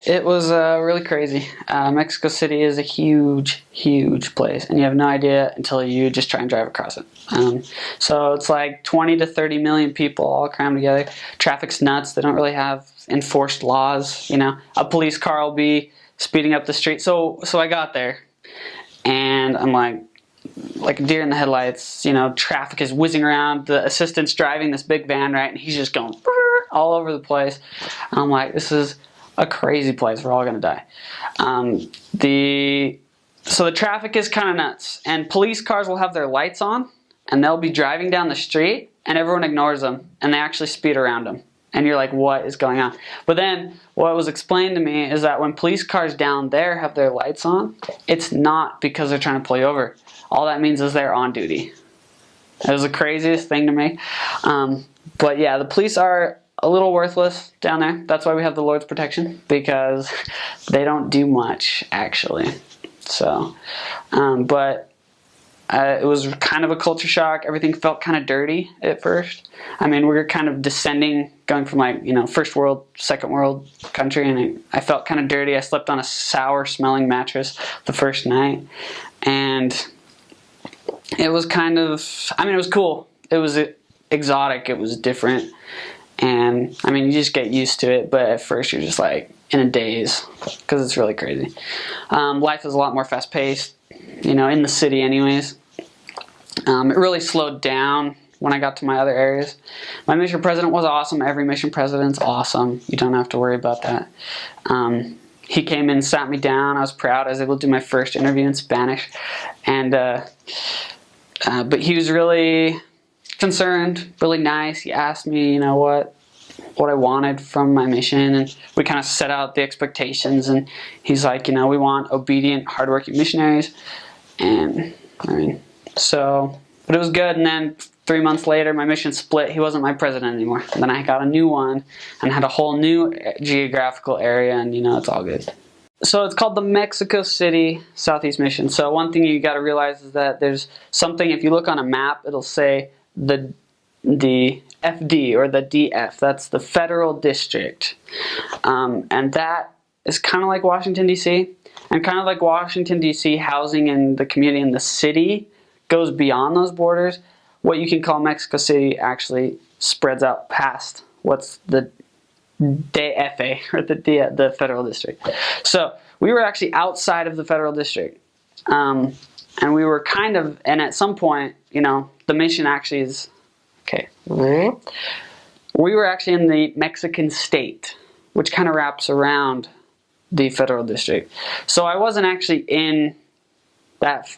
It was really crazy. Mexico City is a huge, huge place, and you have no idea until you just try and drive across it. So it's like 20 to 30 million people all crammed together. Traffic's nuts. They don't really have enforced laws. You know, a police car will be speeding up the street. So I got there, and I'm like a deer in the headlights. You know, traffic is whizzing around. The assistant's driving this big van, right, and he's just going all over the place. And I'm like, this is a crazy place. We're all gonna die. So the traffic is kind of nuts, and police cars will have their lights on, and they'll be driving down the street, and everyone ignores them, and they actually speed around them. And you're like, what is going on? But then what was explained to me is that when police cars down there have their lights on, it's not because they're trying to pull you over. All that means is they're on duty. It was the craziest thing to me. But yeah, the police are a little worthless down there. That's why we have the Lord's protection, because they don't do much, actually. So, it was kind of a culture shock. Everything felt kind of dirty at first. I mean, we were kind of descending, going from like, you know, first world, second world country, and I felt kind of dirty. I slept on a sour smelling mattress the first night, and it was kind of, I mean, it was cool. It was exotic. It was different. And I mean, you just get used to it, but at first you're just like in a daze because it's really crazy. Life is a lot more fast paced, you know, in the city anyways. It really slowed down when I got to my other areas. My mission president was awesome. Every mission president's awesome. You don't have to worry about that. He came in, sat me down. I was proud. I was able to do my first interview in Spanish. And, but he was really concerned, really nice. He asked me, you know, what I wanted from my mission, and we kind of set out the expectations, and he's like, you know, we want obedient, hardworking missionaries. And I mean, but it was good. And then 3 months later, my mission split. He wasn't my president anymore. And then I got a new one and had a whole new geographical area, and you know, it's all good. So it's called the Mexico City Southeast Mission. So one thing you got to realize is that there's something, if you look on a map, it'll say the FD or the DF. That's the federal district. And that is kind of like Washington, D.C. And kind of like Washington, D.C., housing in the community in the city goes beyond those borders. What you can call Mexico City actually spreads out past what's the DFA, or the federal district. So we were actually outside of the federal district. And we were kind of, and at some point, you know, the mission actually is, okay. We were actually in the Mexican state, which kind of wraps around the federal district. So I wasn't actually in that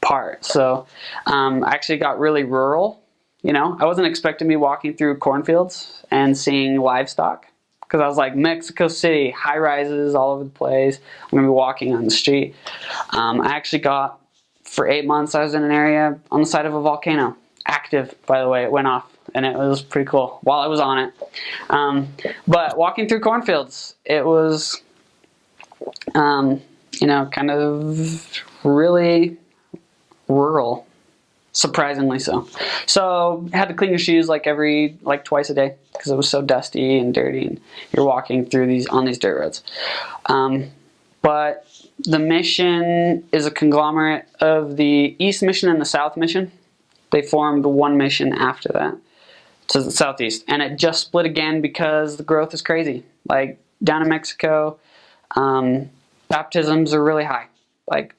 part. So I actually got really rural. You know, I wasn't expecting to be walking through cornfields and seeing livestock, because I was like, Mexico City, high rises all over the place. I'm going to be walking on the street. I actually got, for 8 months, I was in an area on the side of a volcano. Active, by the way. It went off, and it was pretty cool while I was on it. But walking through cornfields, it was, you know, kind of really rural, surprisingly so. So I had to clean your shoes like twice a day, because it was so dusty and dirty, and you're walking through on these dirt roads. But the mission is a conglomerate of the East Mission and the South Mission. They formed one mission after that to the southeast, and it just split again because the growth is crazy. Like down in Mexico, baptisms are really high. Like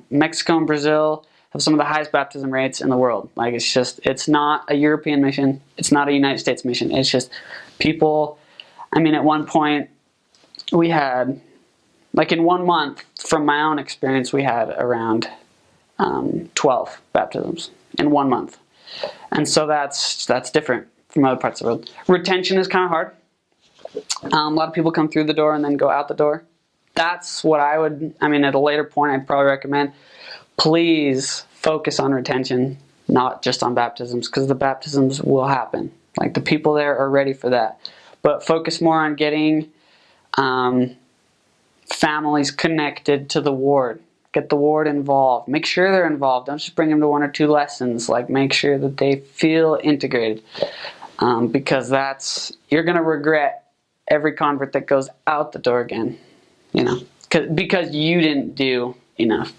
Mexico and Brazil have some of the highest baptism rates in the world. Like it's not a European mission. It's not a United States mission. It's just people. I mean, at one point we had, like in 1 month, from my own experience, we had around 12 baptisms in 1 month. And so that's different from other parts of the world. Retention is kind of hard. A lot of people come through the door and then go out the door. That's what at a later point, I'd probably recommend, please focus on retention, not just on baptisms, because the baptisms will happen. Like the people there are ready for that. But focus more on getting families connected to the ward. Get the ward involved. Make sure they're involved. Don't just bring them to 1 or 2 lessons. Like, make sure that they feel integrated, because you're going to regret every convert that goes out the door again, you know, because you didn't do enough.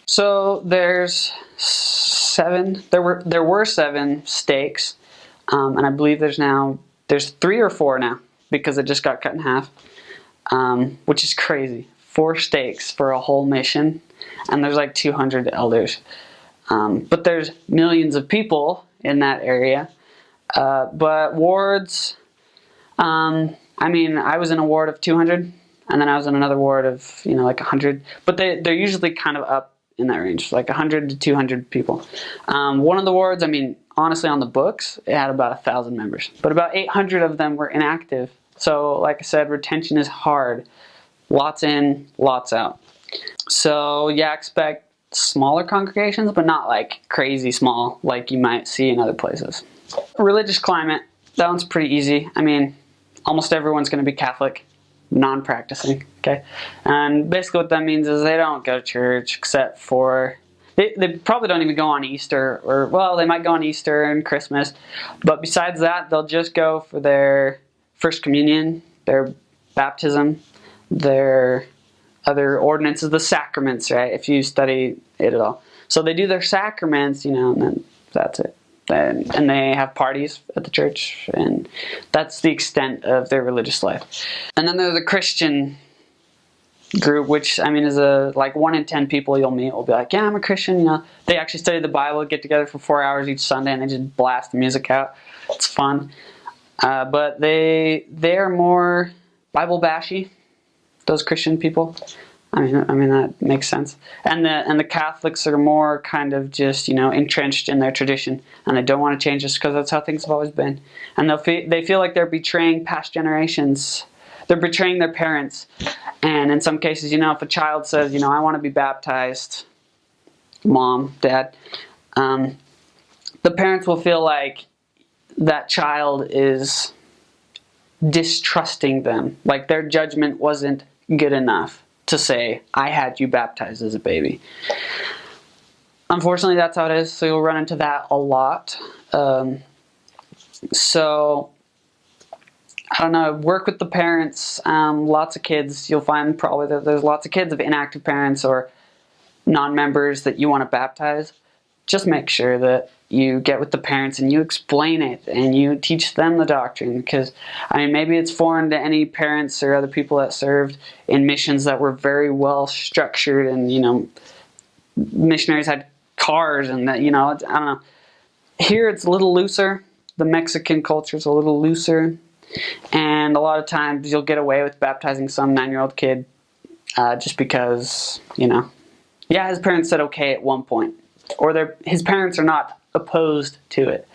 So there's 7. There were 7 stakes, and I believe there's 3 or 4 now because it just got cut in half, which is crazy. 4 stakes for a whole mission, and there's like 200 elders. But there's millions of people in that area. But wards, I mean, I was in a ward of 200, and then I was in another ward of, you know, like 100. But they're usually kind of up in that range, like 100 to 200 people. One of the wards, I mean, honestly, on the books, it had about 1,000 members. But about 800 of them were inactive. So, like I said, retention is hard. Lots in, lots out. So, yeah, expect smaller congregations, but not like crazy small like you might see in other places. Religious climate, that one's pretty easy. I mean, almost everyone's going to be Catholic, non-practicing, okay? And basically what that means is they don't go to church except for, they probably don't even go on Easter, or, well, they might go on Easter and Christmas, but besides that, they'll just go for their First Communion, their baptism, their other ordinances, the sacraments, right, if you study it at all. So they do their sacraments, you know, and then that's it. And they have parties at the church, and that's the extent of their religious life. And then there's the Christian group, which, I mean, is like 1 in 10 people you'll meet will be like, yeah, I'm a Christian, you know. They actually study the Bible, get together for 4 hours each Sunday, and they just blast the music out. It's fun. But they are more Bible bashy, those Christian people. I mean that makes sense. And the Catholics are more kind of just, you know, entrenched in their tradition, and they don't want to change this because that's how things have always been. And they feel like they're betraying past generations. They're betraying their parents. And in some cases, you know, if a child says, you know, I want to be baptized, mom, dad, the parents will feel like that child is distrusting them, like their judgment wasn't good enough to say, I had you baptized as a baby. Unfortunately, that's how it is, so you'll run into that a lot. So, I don't know, work with the parents. Lots of kids, you'll find probably that there's lots of kids of inactive parents or non-members that you want to baptize. Just make sure that you get with the parents and you explain it and you teach them the doctrine, because, I mean, maybe it's foreign to any parents or other people that served in missions that were very well structured, and, you know, missionaries had cars and that, you know, I don't know. Here it's a little looser. The Mexican culture is a little looser, and a lot of times you'll get away with baptizing some 9-year-old kid just because, you know, yeah, his parents said okay at one point, or his parents are not opposed to it,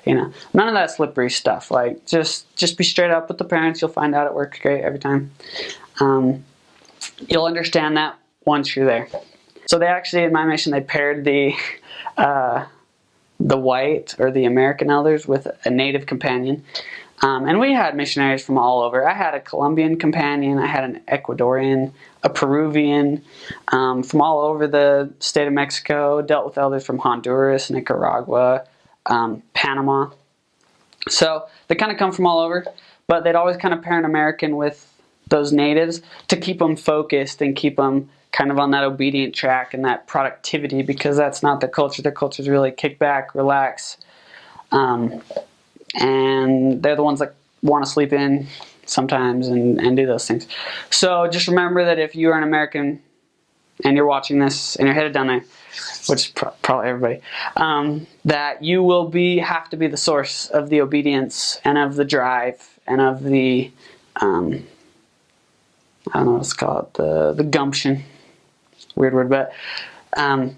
you know. None of that slippery stuff. Like, just be straight up with the parents. You'll find out it works great every time. You'll understand that once you're there. So they actually, in my mission, they paired the white or the American elders with a native companion. And we had missionaries from all over. I had a Colombian companion, I had an Ecuadorian, a Peruvian, from all over the state of Mexico, dealt with elders from Honduras, Nicaragua, Panama. So they kind of come from all over, but they'd always kind of pair an American with those natives to keep them focused and keep them kind of on that obedient track and that productivity, because that's not their culture. Their culture is really kick back, relax, and they're the ones that want to sleep in sometimes and do those things. So just remember that if you're an American and you're watching this and you're headed down there, which is probably everybody, that you will have to be the source of the obedience and of the drive and of the, I don't know what it's called, the gumption, weird word, but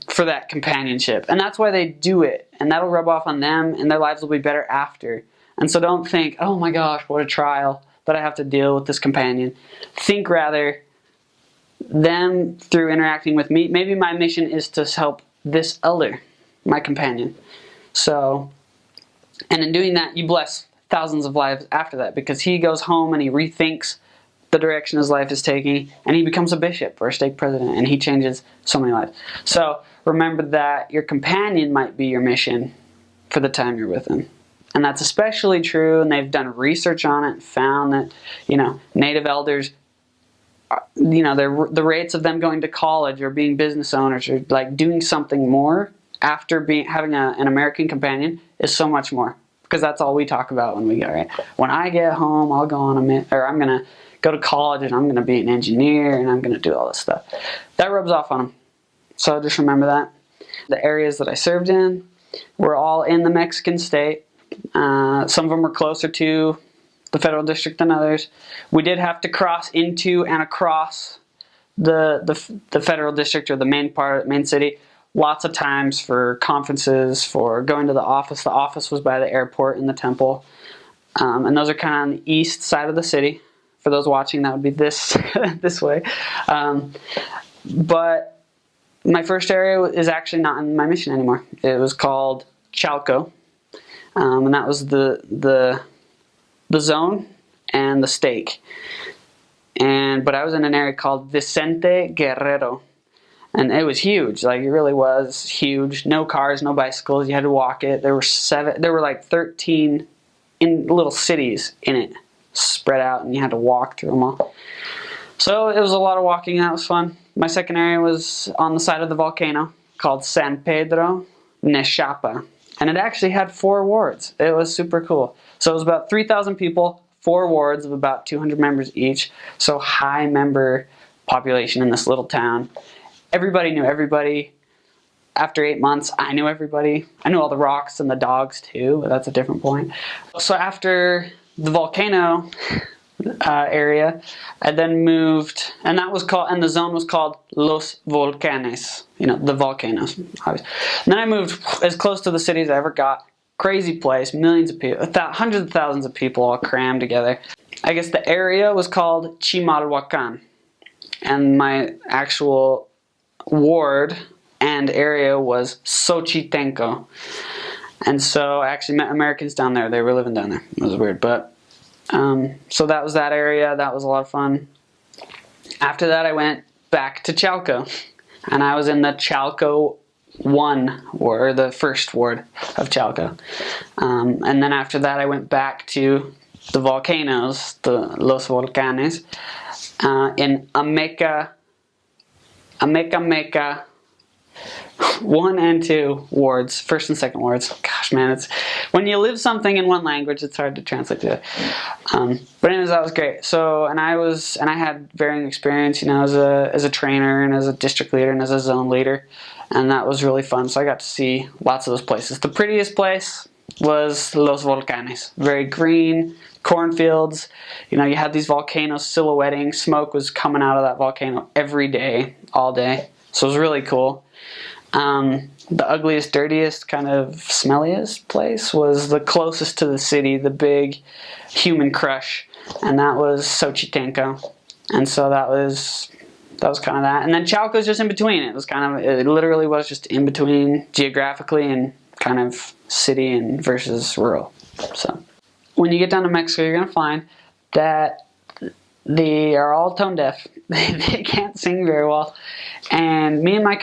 for that companionship. And that's why they do it, and that'll rub off on them, and their lives will be better after. And so don't think, oh my gosh, what a trial that I have to deal with this companion. Think rather, them through interacting with me, maybe my mission is to help this elder, my companion. So, and in doing that, you bless thousands of lives after that, because he goes home and he rethinks the direction his life is taking, and he becomes a bishop or a stake president, and he changes so many lives. So remember that your companion might be your mission for the time you're with him. And that's especially true, and they've done research on it and found that, native elders, the rates of them going to college or being business owners or like doing something more after having an American companion is so much more. Because that's all we talk about when we go, right? When I get home, I'll go on I'm going to go to college and I'm going to be an engineer and I'm going to do all this stuff. That rubs off on them. So just remember that. The areas that I served in were all in the Mexican state. Some of them were closer to the federal district than others. We did have to cross into and across the federal district or the main city lots of times for conferences, for going to the office. The office was by the airport in the temple. And those are kind of on the east side of the city. For those watching, that would be this this way. But my first area is actually not in my mission anymore. It was called Chalco. And that was the zone and the stake. But I was in an area called Vicente Guerrero. And it was huge. Like, it really was huge. No cars, no bicycles. You had to walk it. There were like 13 in little cities in it, spread out, and you had to walk through them all. So it was a lot of walking. That was fun. My second area was on the side of the volcano called San Pedro Nechapa. And it actually had 4 wards. It was super cool. So it was about 3,000 people, 4 wards of about 200 members each. So high member population in this little town. Everybody knew everybody. After 8 months, I knew everybody. I knew all the rocks and the dogs too, but that's a different point. So after the volcano area, I then moved, and the zone was called Los Volcanes, the volcanoes, obviously. And then I moved as close to the city as I ever got. Crazy place, millions of people, hundreds of thousands of people all crammed together. I guess the area was called Chimalhuacan, and my actual ward and area was Xochitenco. And so I actually met Americans down there. They were living down there. It was weird, but so that was that area. That was a lot of fun. After that, I went back to Chalco, and I was in the Chalco 1 ward, the first ward of Chalco. And then after that, I went back to the volcanoes, the Los Volcanes, in Ameca 1 and 2 wards, first and second wards. Gosh, man, it's when you live something in one language, it's hard to translate to it. But anyways, that was great. So, and I had varying experience, as a trainer and as a district leader and as a zone leader, and that was really fun. So I got to see lots of those places. The prettiest place was Los Volcanes. Very green, cornfields. You had these volcanoes silhouetting. Smoke was coming out of that volcano every day, all day. So it was really cool. The ugliest, dirtiest, kind of smelliest place was the closest to the city, the big human crush, and that was Xochitenco. And so that was kind of that. And then Chalco was just in between. It literally was just in between geographically and kind of city and versus rural. So when you get down to Mexico, you're going to find that they are all tone deaf. They can't sing very well. And me and my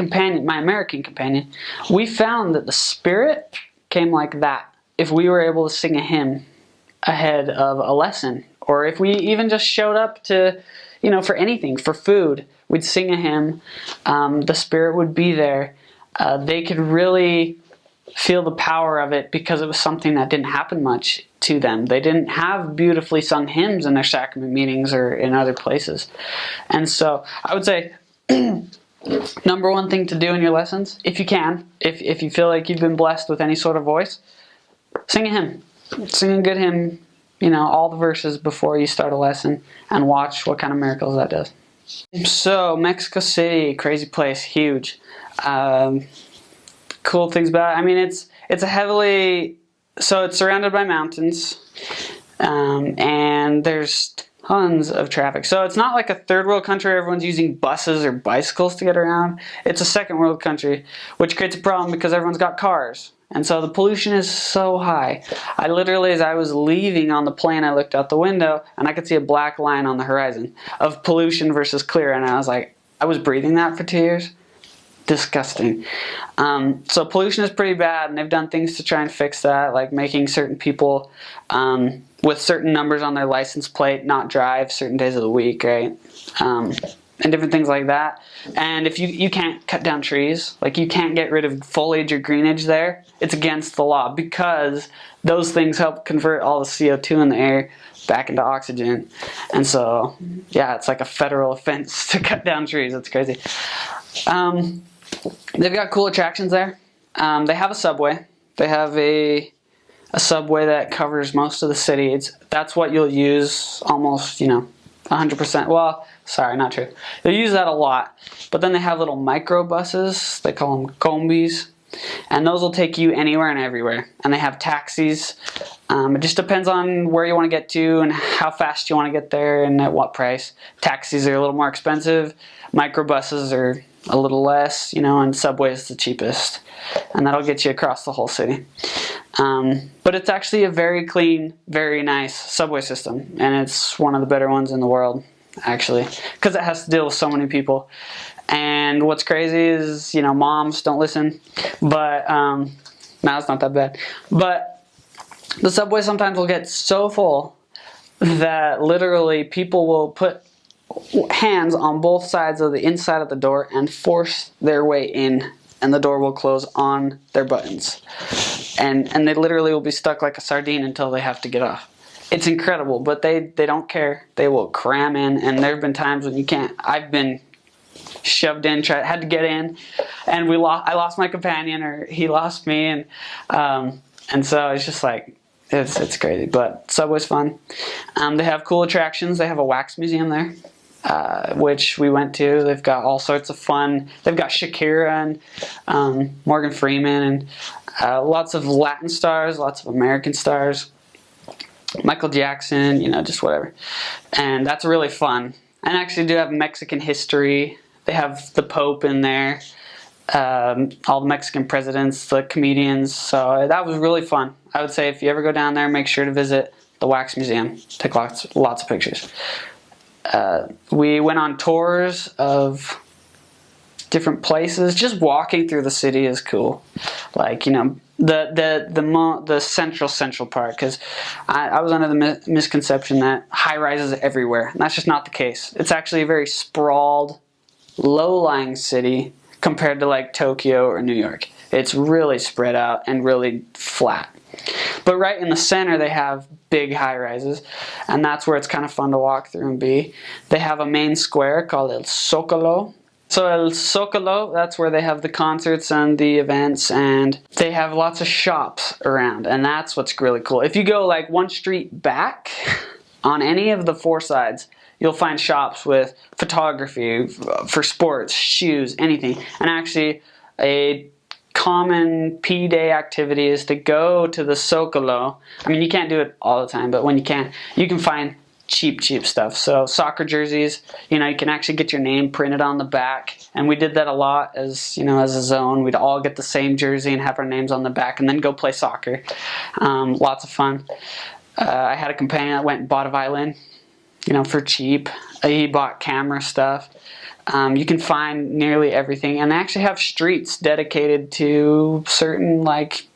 American companion, we found that the spirit came like that if we were able to sing a hymn ahead of a lesson. Or if we even just showed up to, for anything, for food, we'd sing a hymn. The spirit would be there. They could really feel the power of it because it was something that didn't happen much to them. They didn't have beautifully sung hymns in their sacrament meetings or in other places. And so I would say number one thing to do in your lessons, if you can, if you feel like you've been blessed with any sort of voice, sing a hymn. Sing a good hymn, all the verses before you start a lesson, and watch what kind of miracles that does. So Mexico City, crazy place, huge. Cool things about it. I mean, it's surrounded by mountains, and there's tons of traffic. So it's not like a third world country where everyone's using buses or bicycles to get around. It's a second world country, which creates a problem because everyone's got cars. And so the pollution is so high. I literally, as I was leaving on the plane, I looked out the window and I could see a black line on the horizon of pollution versus clear. And I was like, I was breathing that for 2 years. disgusting. So pollution is pretty bad, and they've done things to try and fix that, like making certain people with certain numbers on their license plate not drive certain days of the week, right? And different things like that. And if you can't cut down trees, like you can't get rid of foliage or greenage there, it's against the law, because those things help convert all the CO2 in the air back into oxygen. And so, yeah, it's like a federal offense to cut down trees. It's crazy. They've got cool attractions there. They have a subway. They have a subway that covers most of the city. That's what you'll use almost, 100%. Well, sorry, not true. They use that a lot. But then they have little microbuses. They call them combis. And those will take you anywhere and everywhere. And they have taxis. It just depends on where you want to get to and how fast you want to get there and at what price. Taxis are a little more expensive. Microbuses are a little less, and subway is the cheapest. And that'll get you across the whole city. But it's actually a very clean, very nice subway system. And it's one of the better ones in the world, actually. Because it has to deal with so many people. And what's crazy is, moms don't listen. But, no, it's not that bad. But the subway sometimes will get so full that literally people will put hands on both sides of the inside of the door and force their way in, and the door will close on their buttons, and they literally will be stuck like a sardine until they have to get off. It's incredible, but they don't care. They will cram in, and there have been times when you can't. I've been shoved in, had to get in, and I lost my companion, or he lost me, and so it's just like it's crazy. But Subway's fun. They have cool attractions. They have a wax museum there, which we went to. They've got all sorts of fun. They've got Shakira and Morgan Freeman and lots of Latin stars, lots of American stars, Michael Jackson, just whatever. And that's really fun. And actually do have Mexican history. They have the Pope in there, all the Mexican presidents, the comedians. So that was really fun. I would say if you ever go down there, make sure to visit the Wax Museum. Take lots of pictures. We went on tours of different places. Just walking through the city is cool. Like, the central part, because I was under the misconception that high rises everywhere, and that's just not the case. It's actually a very sprawled, low-lying city compared to like Tokyo or New York. It's really spread out and really flat. But right in the center they have big high-rises, and that's where it's kind of fun to walk through and be. They have a main square called El Zócalo. So El Zócalo, that's where they have the concerts and the events, and they have lots of shops around, and that's what's really cool. If you go like one street back on any of the four sides, you'll find shops with photography, for sports, shoes, anything. And actually, a common P-Day activity is to go to the Zócalo. I mean, you can't do it all the time, but when you can find cheap stuff. So soccer jerseys, you can actually get your name printed on the back. And we did that a lot as a zone. We'd all get the same jersey and have our names on the back and then go play soccer. Lots of fun. I had a companion that went and bought a violin, for cheap. He bought camera stuff. You can find nearly everything, and they actually have streets dedicated to certain, like,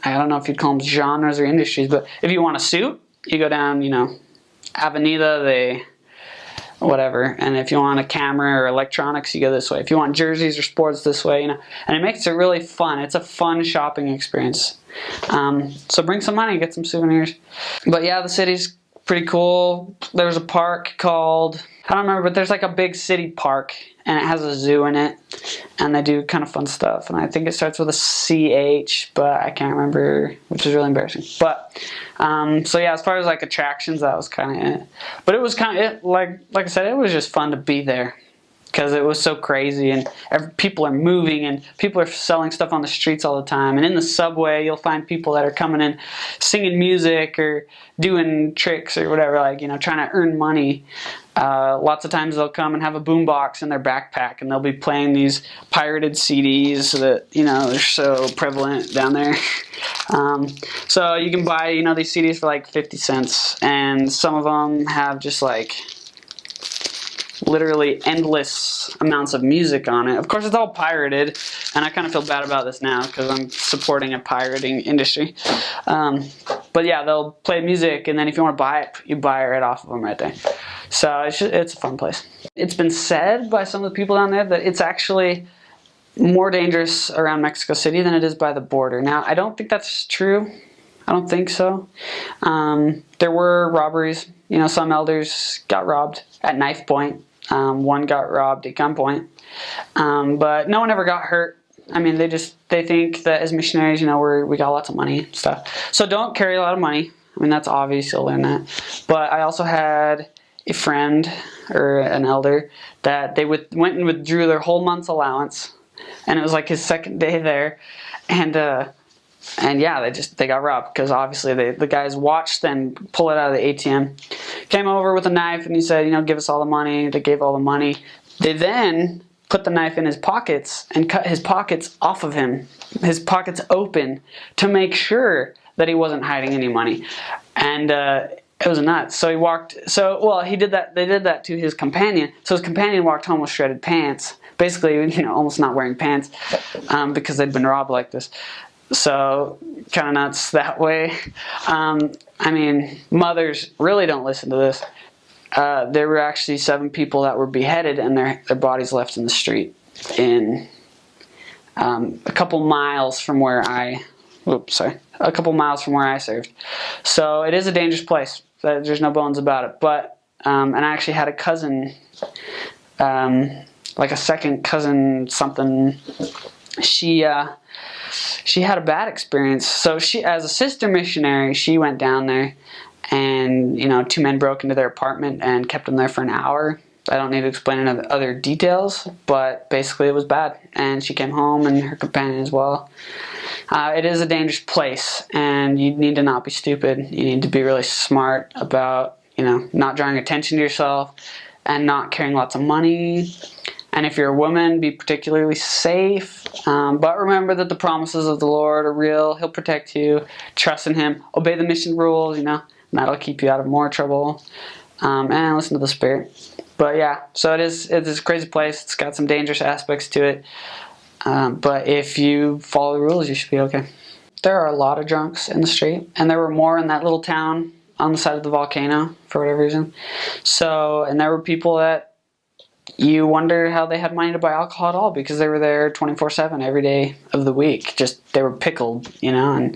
I don't know if you'd call them genres or industries, but if you want a suit, you go down, Avenida de whatever, and if you want a camera or electronics, you go this way. If you want jerseys or sports, this way, and it makes it really fun. It's a fun shopping experience. So bring some money, get some souvenirs. But yeah, the city's pretty cool. There's a park called, I don't remember, but there's like a big city park, and it has a zoo in it, and they do kind of fun stuff, and I think it starts with a CH, but I can't remember, which is really embarrassing. But so yeah, as far as like attractions, that was kind of it. But it was kind of it, like I said, it was just fun to be there, because it was so crazy, and people are moving, and people are selling stuff on the streets all the time. And in the subway, you'll find people that are coming in singing music or doing tricks or whatever, like, trying to earn money. Lots of times they'll come and have a boombox in their backpack, and they'll be playing these pirated CDs that, they're so prevalent down there. So you can buy, these CDs for like 50 cents, and some of them have just like literally endless amounts of music on it. Of course, it's all pirated, and I kind of feel bad about this now because I'm supporting a pirating industry. But yeah, they'll play music, and then if you want to buy it, you buy it right off of them right there. So it's a fun place. It's been said by some of the people down there that it's actually more dangerous around Mexico City than it is by the border. Now, I don't think that's true. I don't think so. There were robberies. You know, some elders got robbed at knife point. One got robbed at gunpoint. But no one ever got hurt. I mean, they think that as missionaries, you know, we got lots of money and stuff. So don't carry a lot of money. I mean, that's obvious. You'll learn that. But I also had a friend or an elder that they went and withdrew their whole month's allowance. And it was like his second day there. And yeah, they got robbed because obviously the guys watched them pull it out of the ATM. Came over with a knife and he said, you know, give us all the money. They gave all the money. They then put the knife in his pockets and cut his pockets off of him, his pockets open, to make sure that he wasn't hiding any money. And it was nuts. So he did that. They did that to his companion. So his companion walked home with shredded pants, basically, you know, almost not wearing pants because they'd been robbed like this. So kind of nuts that way. I mean, mothers really don't listen to this. There were actually 7 people that were beheaded and their bodies left in the street in a couple miles from where I served. So it is a dangerous place. There's no bones about it. But and I actually had a cousin, like a second cousin something. She had a bad experience. So she, as a sister missionary, she went down there and, you know, 2 men broke into their apartment and kept them there for an hour. I don't need to explain any other details, but basically it was bad. And she came home and her companion as well. It is a dangerous place and you need to not be stupid. You need to be really smart about, you know, not drawing attention to yourself and not carrying lots of money. And if you're a woman, be particularly safe. But remember that the promises of the Lord are real. He'll protect you. Trust in Him. Obey the mission rules, you know. And that'll keep you out of more trouble. And listen to the Spirit. But yeah, so it's a crazy place. It's got some dangerous aspects to it. But if you follow the rules, you should be okay. There are a lot of drunks in the street. And there were more in that little town on the side of the volcano for whatever reason. So, and there were people that you wonder how they had money to buy alcohol at all because they were there 24/7 every day of the week. Just they were pickled, you know,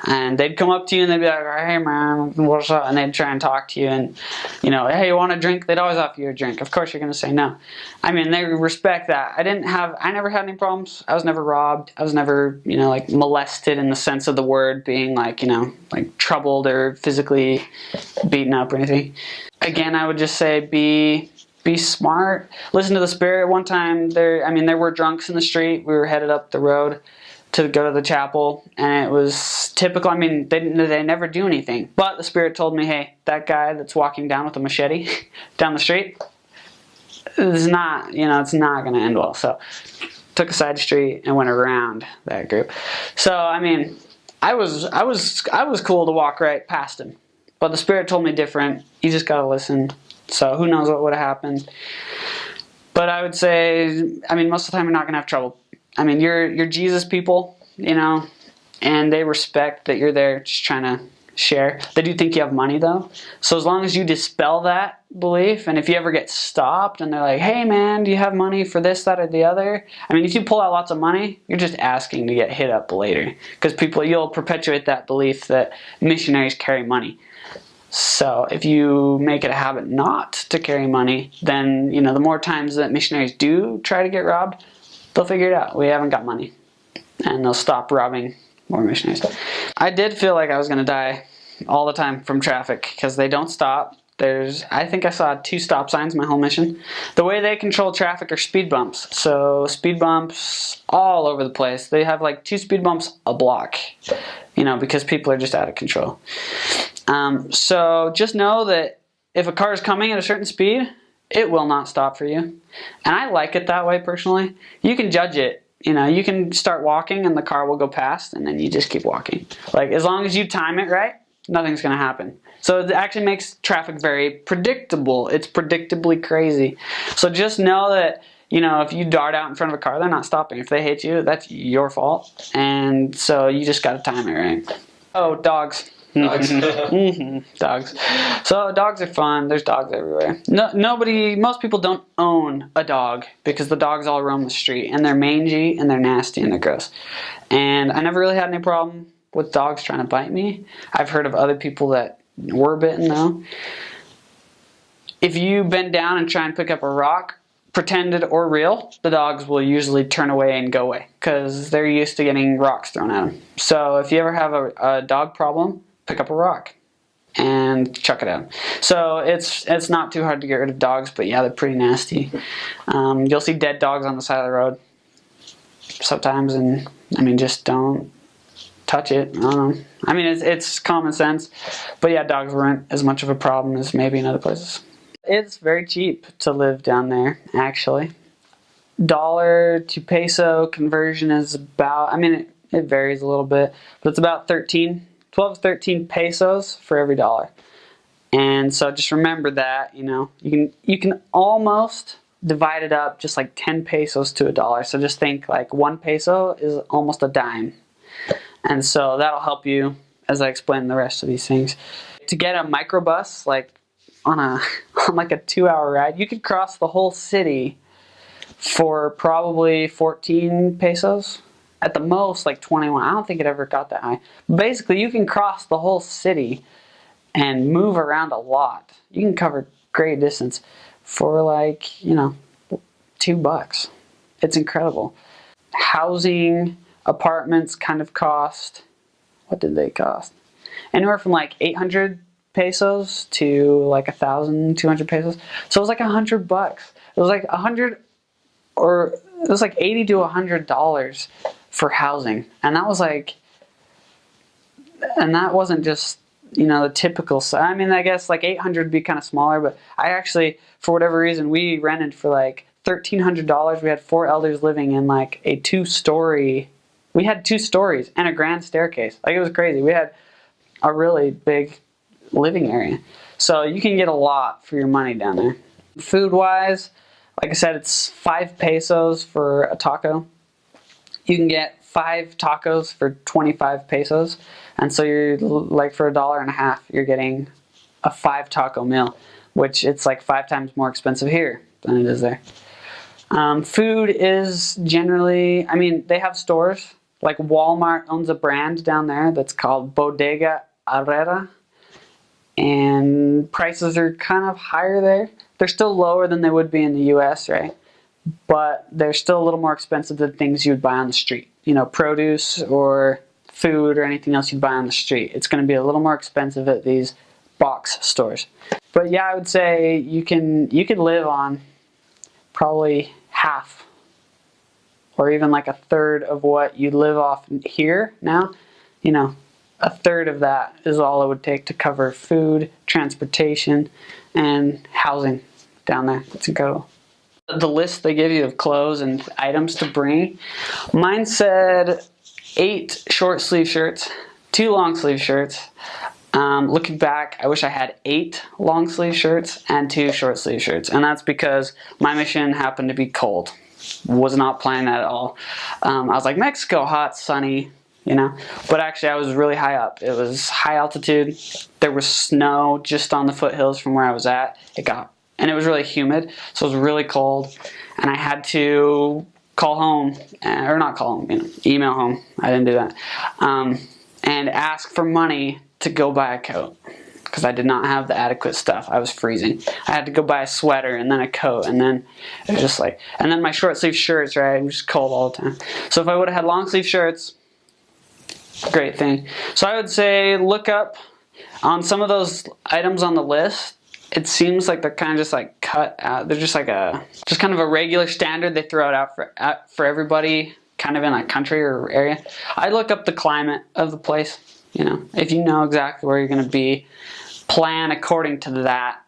and they'd come up to you and they'd be like, "Hey man, what's up?" And they'd try and talk to you and, you know, "Hey, you want a drink?" They'd always offer you a drink. Of course, you're gonna say no. I mean, they respect that. I never had any problems. I was never robbed. I was never, you know, like molested in the sense of the word, being like, you know, like troubled or physically beaten up or anything. Again, I would just say be smart. Listen to the Spirit. One time there were drunks in the street. We were headed up the road to go to the chapel, and it was typical. I mean, they never do anything. But the Spirit told me, hey, that guy that's walking down with a machete down the street is not, you know, it's not going to end well. So took a side street and went around that group. So I mean, I was cool to walk right past him, but the Spirit told me different. You just got to listen. So who knows what would have happened. But I would say, I mean, most of the time you're not going to have trouble. I mean, you're Jesus people, you know, and they respect that you're there just trying to share. They do think you have money, though. So as long as you dispel that belief, and if you ever get stopped and they're like, hey, man, do you have money for this, that, or the other? I mean, if you pull out lots of money, you're just asking to get hit up later. Because you'll perpetuate that belief that missionaries carry money. So if you make it a habit not to carry money, then, you know, the more times that missionaries do try to get robbed, they'll figure it out. We haven't got money. And they'll stop robbing more missionaries. I did feel like I was going to die all the time from traffic because they don't stop. I think I saw 2 stop signs my whole mission. The way they control traffic are speed bumps. So speed bumps all over the place. They have like 2 speed bumps a block, you know, because people are just out of control. So just know that if a car is coming at a certain speed, it will not stop for you. And I like it that way personally. You can judge it. You know, you can start walking and the car will go past and then you just keep walking. Like as long as you time it right, nothing's going to happen. So it actually makes traffic very predictable. It's predictably crazy. So just know that, you know, if you dart out in front of a car, they're not stopping. If they hit you, that's your fault. And so you just got to time it right. Oh, dogs. Dogs. Dogs. So dogs are fun. There's dogs everywhere. Most people don't own a dog because the dogs all roam the street and they're mangy and they're nasty and they're gross. And I never really had any problem with dogs trying to bite me. I've heard of other people that were bitten though. If you bend down and try and pick up a rock, pretended or real, the dogs will usually turn away and go away because they're used to getting rocks thrown at them. So if you ever have a dog problem, pick up a rock and chuck it out. So it's not too hard to get rid of dogs, but yeah, they're pretty nasty. You'll see dead dogs on the side of the road sometimes, and I mean, just don't touch it. I don't know. I mean, it's common sense, but yeah, dogs weren't as much of a problem as maybe in other places. It's very cheap to live down there, actually. Dollar to peso conversion is about, I mean, it varies a little bit, but it's about 12 to 13 pesos for every dollar. And so just remember that, you know, you can almost divide it up just like 10 pesos to a dollar. So just think like 1 peso is almost a dime. And so that'll help you as I explain the rest of these things. To get a microbus, like on like a 2-hour ride, you could cross the whole city for probably 14 pesos. At the most, like 21. I don't think it ever got that high. Basically, you can cross the whole city and move around a lot. You can cover great distance for like, you know, $2. It's incredible. Housing, apartments kind of cost, what did they cost? Anywhere from like 800 pesos to like 1,200 pesos. So it was like $100. It was like 100, or it was like $80 to $100 for housing. And that was like, and that wasn't just, you know, the typical size. I mean, I guess like 800 would be kind of smaller, but I actually, for whatever reason, we rented for like $1,300. We had 4 elders living in like a 2-story. We had 2 stories and a grand staircase. Like, it was crazy. We had a really big living area. So you can get a lot for your money down there. Food wise, like I said, it's 5 pesos for a taco. You can get 5 tacos for 25 pesos. And so you're like, for $1.50, you're getting a 5 taco meal, which it's like 5 times more expensive here than it is there. Food is generally, I mean, they have stores. Like Walmart owns a brand down there that's called Bodega Herrera. And prices are kind of higher there. They're still lower than they would be in the US, right? But they're still a little more expensive than things you would buy on the street. You know, produce or food or anything else you'd buy on the street. It's going to be a little more expensive at these box stores. But yeah, I would say you can live on probably half or even like a third of what you live off here now. You know, a third of that is all it would take to cover food, transportation, and housing down there. It's incredible. The list they give you of clothes and items to bring, mine said 8 short sleeve shirts, 2 long sleeve shirts. Looking back, I wish I had 8 long sleeve shirts and 2 short sleeve shirts, and that's because my mission happened to be cold. Was not planning that at all. I was like, Mexico, hot, sunny, you know, but actually I was really high up. It was high altitude. There was snow just on the foothills from where I was at. And it was really humid, so it was really cold, and I had to call home, or not call home, you know, email home. I didn't do that, and ask for money to go buy a coat because I did not have the adequate stuff. I was freezing. I had to go buy a sweater and then a coat, and then it was just like, and then my short sleeve shirts, right? I'm just cold all the time. So if I would have had long sleeve shirts, great thing. So I would say look up on some of those items on the list. It seems like they're kind of just like cut out. They're just like just kind of a regular standard they throw it out for everybody kind of in a country or area. I look up the climate of the place. You know, if you know exactly where you're going to be, plan according to that.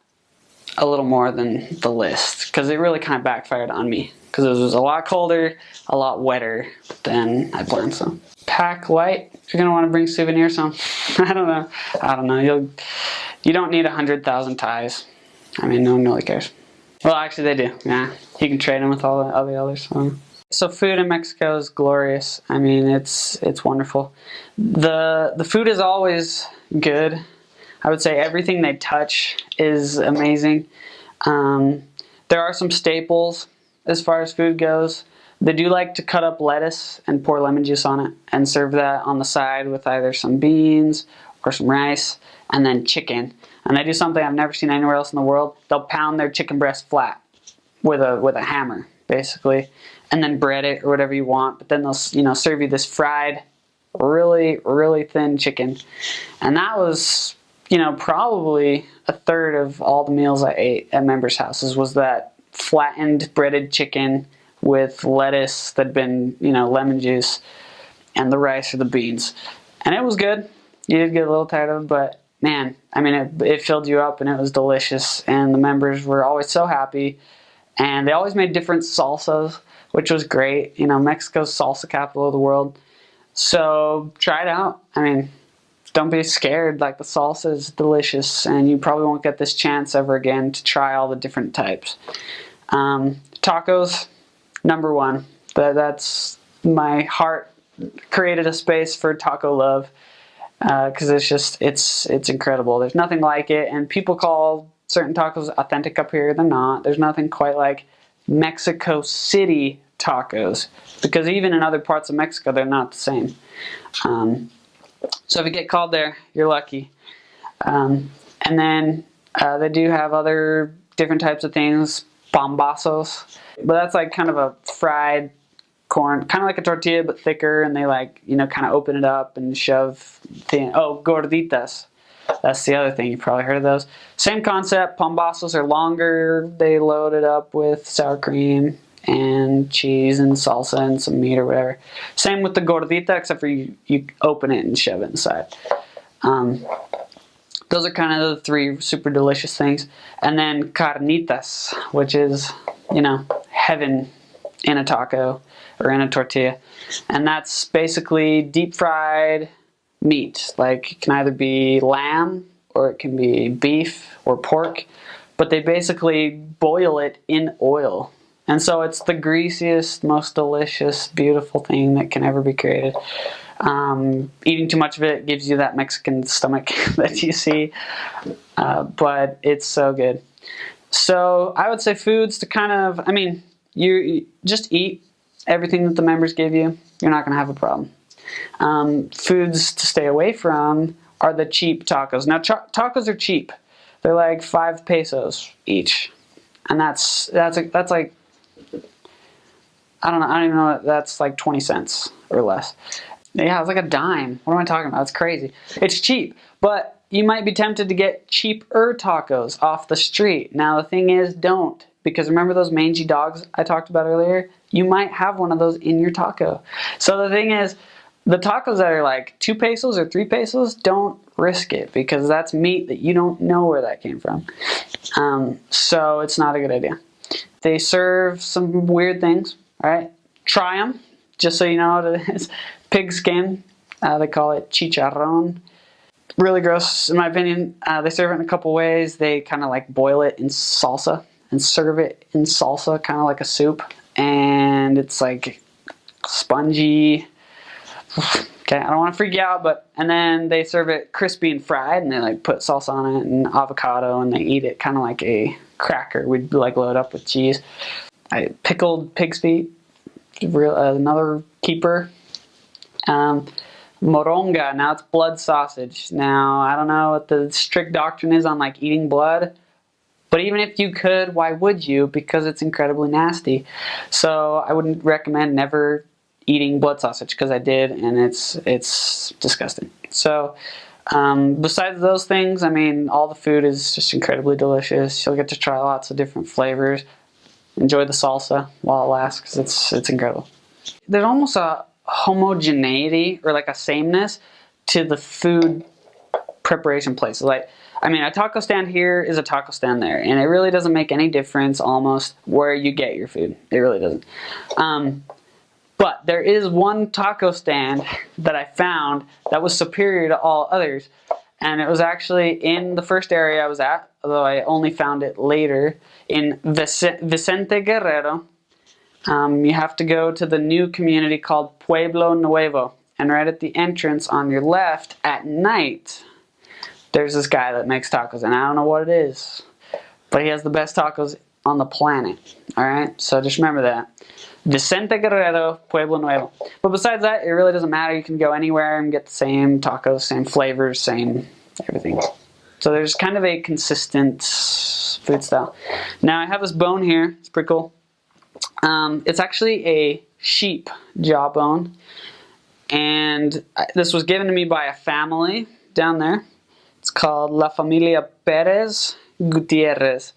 a little more than the list, because it really kind of backfired on me, because it was a lot colder, a lot wetter than I planned. So pack light. You're gonna want to bring souvenirs home. I don't know. You don't need 100,000 ties. I mean, no one really cares. Well, actually, they do. Yeah, you can trade them with all the others. So food in Mexico is glorious. I mean, it's wonderful. The food is always good. I would say everything they touch is amazing. There are some staples as far as food goes. They do like to cut up lettuce and pour lemon juice on it and serve that on the side with either some beans or some rice and then chicken. And they do something I've never seen anywhere else in the world. They'll pound their chicken breast flat with a hammer, basically, and then bread it or whatever you want. But then they'll serve you this fried, really, really thin chicken. And that was probably a third of all the meals I ate at members' houses was that flattened breaded chicken with lettuce that'd been, lemon juice, and the rice or the beans. And it was good. You did get a little tired of it, but man, I mean, it filled you up and it was delicious. And the members were always so happy. And they always made different salsas, which was great. Mexico's salsa capital of the world. So try it out. I mean, don't be scared. Like, the salsa is delicious, and you probably won't get this chance ever again to try all the different types. Tacos, number one. That's my heart created a space for taco love, because it's incredible. There's nothing like it, and people call certain tacos authentic up here. They're not. There's nothing quite like Mexico City tacos, because even in other parts of Mexico, they're not the same. So if you get called there, you're lucky. And then they do have other different types of things, bombazos, but that's like kind of a fried corn, kind of like a tortilla but thicker, and they kind of open it up and shove thin. Oh, gorditas. That's the other thing. You probably heard of those. Same concept. Bombazos are longer. They load it up with sour cream and cheese and salsa and some meat or whatever. Same with the gordita, except for you open it and shove it inside. Those are kind of the three super delicious things. And then carnitas, which is, heaven in a taco or in a tortilla. And that's basically deep fried meat. Like, it can either be lamb or it can be beef or pork, but they basically boil it in oil. And so it's the greasiest, most delicious, beautiful thing that can ever be created. Eating too much of it gives you that Mexican stomach that you see, but it's so good. So I would say foods to kind of, you just eat everything that the members give you. You're not going to have a problem. Foods to stay away from are the cheap tacos. Now, tacos are cheap. They're like 5 pesos each, and that's like, I don't even know, that's like 20 cents or less. Yeah, it's like a dime. What am I talking about? It's crazy. It's cheap, but you might be tempted to get cheaper tacos off the street. Now, the thing is, don't, because remember those mangy dogs I talked about earlier? You might have one of those in your taco. So the thing is, the tacos that are like 2 pesos or 3 pesos, don't risk it, because that's meat that you don't know where that came from. So it's not a good idea. They serve some weird things, all right? Try them, just so you know what it is. Pig skin, they call it chicharrón. Really gross, in my opinion. They serve it in a couple ways. They kind of like boil it in salsa and serve it in salsa, kind of like a soup. And it's like spongy. Okay, I don't want to freak you out, and then they serve it crispy and fried, and they like put salsa on it and avocado, and they eat it kind of like a cracker. We'd like load up with cheese. Pickled pig's feet, another keeper. Moronga, now it's blood sausage. Now, I don't know what the strict doctrine is on like eating blood, but even if you could, why would you? Because it's incredibly nasty. So I wouldn't recommend never eating blood sausage, because I did, and it's disgusting. So besides those things, all the food is just incredibly delicious. You'll get to try lots of different flavors. Enjoy the salsa while it lasts, because it's incredible. There's almost a homogeneity or like a sameness to the food preparation places. Like, I mean, a taco stand here is a taco stand there, and it really doesn't make any difference almost where you get your food. It really doesn't. But there is one taco stand that I found that was superior to all others. And it was actually in the first area I was at, although I only found it later, in Vicente Guerrero. You have to go to the new community called Pueblo Nuevo. And right at the entrance on your left at night, there's this guy that makes tacos. And I don't know what it is, but he has the best tacos on the planet. Alright, so just remember that. Vicente Guerrero, Pueblo Nuevo. But besides that, it really doesn't matter. You can go anywhere and get the same tacos, same flavors, same everything. So there's kind of a consistent food style. Now I have this bone here. It's pretty cool. It's actually a sheep jawbone. And this was given to me by a family down there. It's called La Familia Perez Gutierrez.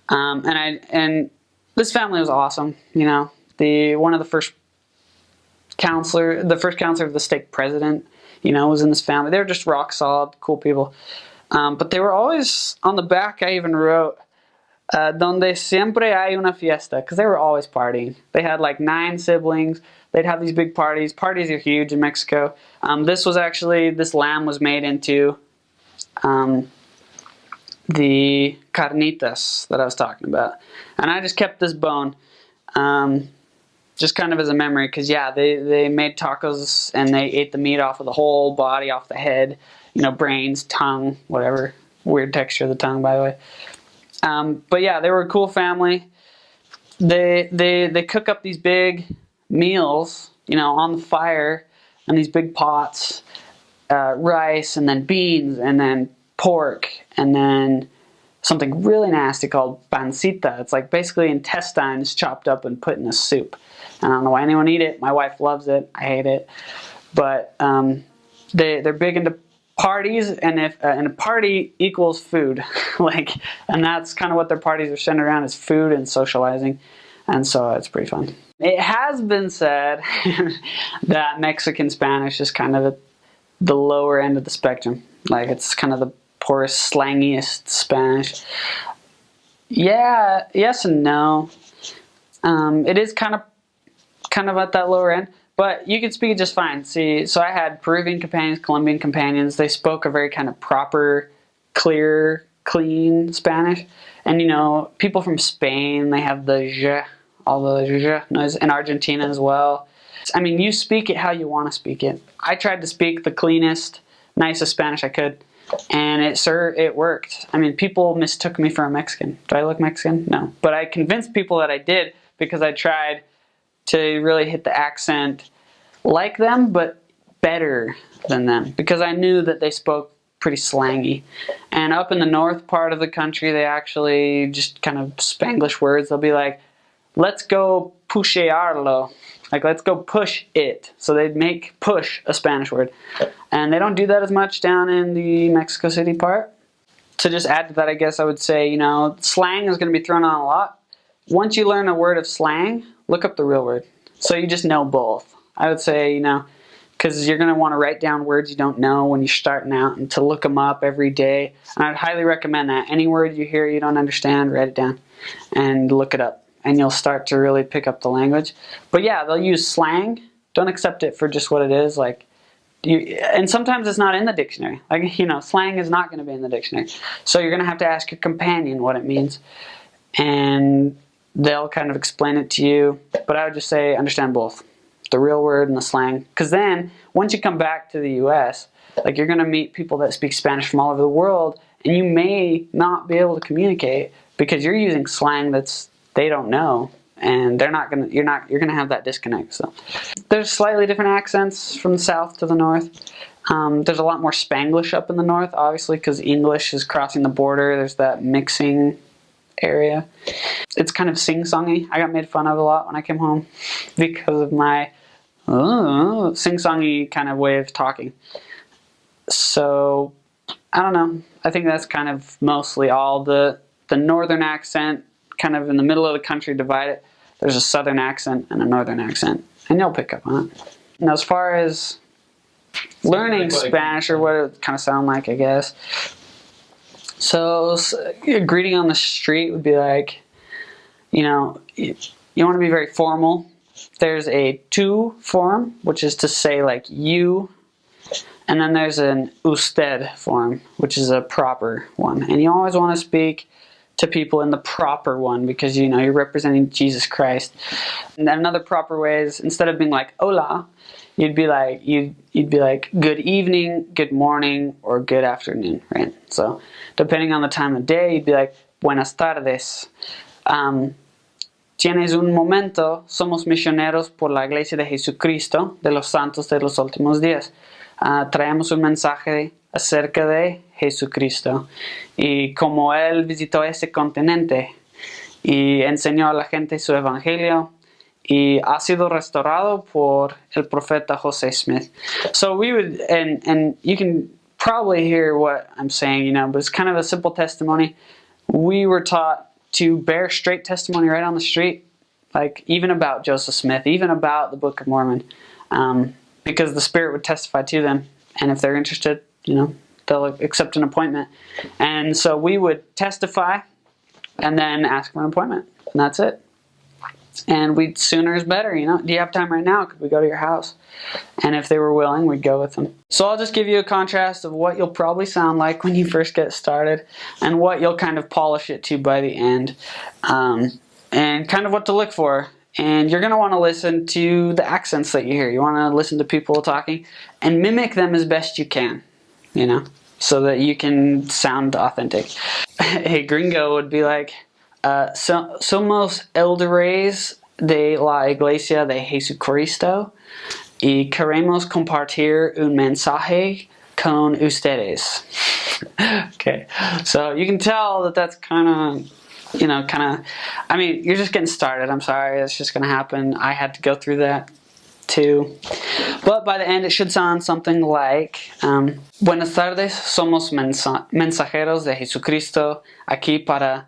And this family was awesome, you know. The first counselor of the stake president, you know, was in this family. They were just rock solid, cool people. But they were always, on the back I even wrote, donde siempre hay una fiesta, because they were always partying. They had like 9 siblings. They'd have these big parties. Parties are huge in Mexico. This lamb was made into the carnitas that I was talking about. And I just kept this bone. Just kind of as a memory, because yeah, they made tacos and they ate the meat off of the whole body, off the head, you know, brains, tongue, whatever. Weird texture of the tongue, by the way. But yeah, they were a cool family. They cook up these big meals, you know, on the fire, and these big pots, rice, and then beans, and then pork, and then something really nasty called pancita. It's like basically intestines chopped up and put in a soup. I don't know why anyone eat it. My wife loves it. I hate it. But they're big into parties, and and a party equals food, and that's kind of what their parties are centered around, is food and socializing, and so it's pretty fun. It has been said that Mexican Spanish is kind of the lower end of the spectrum. Like, it's kind of the poorest, slangiest Spanish. Yeah, yes and no. It is kind of at that lower end, but you can speak it just fine. See, so I had Peruvian companions, Colombian companions. They spoke a very kind of proper, clear, clean Spanish. And you know, people from Spain, they have the j, all the j noise, and Argentina as well. I mean, you speak it how you want to speak it. I tried to speak the cleanest, nicest Spanish I could, and it worked. I mean, people mistook me for a Mexican. Do I look Mexican? No. But I convinced people that I did, because I tried to really hit the accent like them, but better than them, because I knew that they spoke pretty slangy. And up in the north part of the country, they actually just kind of Spanglish words. They'll be like, let's go pushearlo. Like, let's go push it. So they'd make push a Spanish word. And they don't do that as much down in the Mexico City part. To just add to that, I guess I would say, you know, slang is going to be thrown on a lot. Once you learn a word of slang, look up the real word. So you just know both. I would say, you know, because you're going to want to write down words you don't know when you're starting out, and to look them up every day. And I'd highly recommend that. Any word you hear you don't understand, write it down and look it up. And you'll start to really pick up the language. But yeah, they'll use slang. Don't accept it for just what it is. And sometimes it's not in the dictionary. Like, you know, slang is not going to be in the dictionary. So you're going to have to ask your companion what it means. And they'll kind of explain it to you. But I would just say understand both, the real word and the slang. Because then, once you come back to the U.S., like, you're going to meet people that speak Spanish from all over the world, and you may not be able to communicate because you're using slang they don't know, and you're going to have that disconnect. So there's slightly different accents from the south to the north. There's a lot more Spanglish up in the north, obviously, because English is crossing the border. There's that mixing area. It's kind of sing-songy. I got made fun of a lot when I came home because of my sing-songy kind of way of talking. So I don't know. I think that's kind of mostly all. The northern accent, kind of in the middle of the country, divide it. There's a southern accent and a northern accent, and you'll pick up on it. Now, as far as learning Spanish, or what it kind of sound like, I guess, So a greeting on the street would be like, you know, you want to be very formal. There's a tú form, which is to say like you. And then there's an usted form, which is a proper one. And you always want to speak to people in the proper one because, you know, you're representing Jesus Christ. And another proper way is, instead of being like hola, you'd be like good evening, good morning, or good afternoon, right? So depending on the time of day, you'd be like buenas tardes. Tienes un momento, somos misioneros por la Iglesia de Jesucristo de los Santos de los Últimos Días. Traemos un mensaje acerca de Jesucristo y como Él visitó ese continente y enseñó a la gente su evangelio y ha sido restaurado por el profeta José Smith. So we would, and you can probably hear what I'm saying, you know, but it's kind of a simple testimony. We were taught to bear straight testimony right on the street, like even about Joseph Smith, even about the Book of Mormon. Because the Spirit would testify to them, and if they're interested, you know, they'll accept an appointment. And so we would testify, and then ask for an appointment, and that's it. And sooner is better, you know. Do you have time right now? Could we go to your house? And if they were willing, we'd go with them. So I'll just give you a contrast of what you'll probably sound like when you first get started, and what you'll kind of polish it to by the end, and kind of what to look for. And you're going to want to listen to the accents that you hear. You want to listen to people talking and mimic them as best you can, you know, so that you can sound authentic. A gringo would be like, somos elders de la Iglesia de Jesucristo y queremos compartir un mensaje con ustedes. Okay, so you can tell that that's kind of, you know, I mean, you're just getting started. I'm sorry, it's just going to happen. I had to go through that too. But by the end, it should sound something like, Buenas tardes, somos mensajeros de Jesucristo aquí para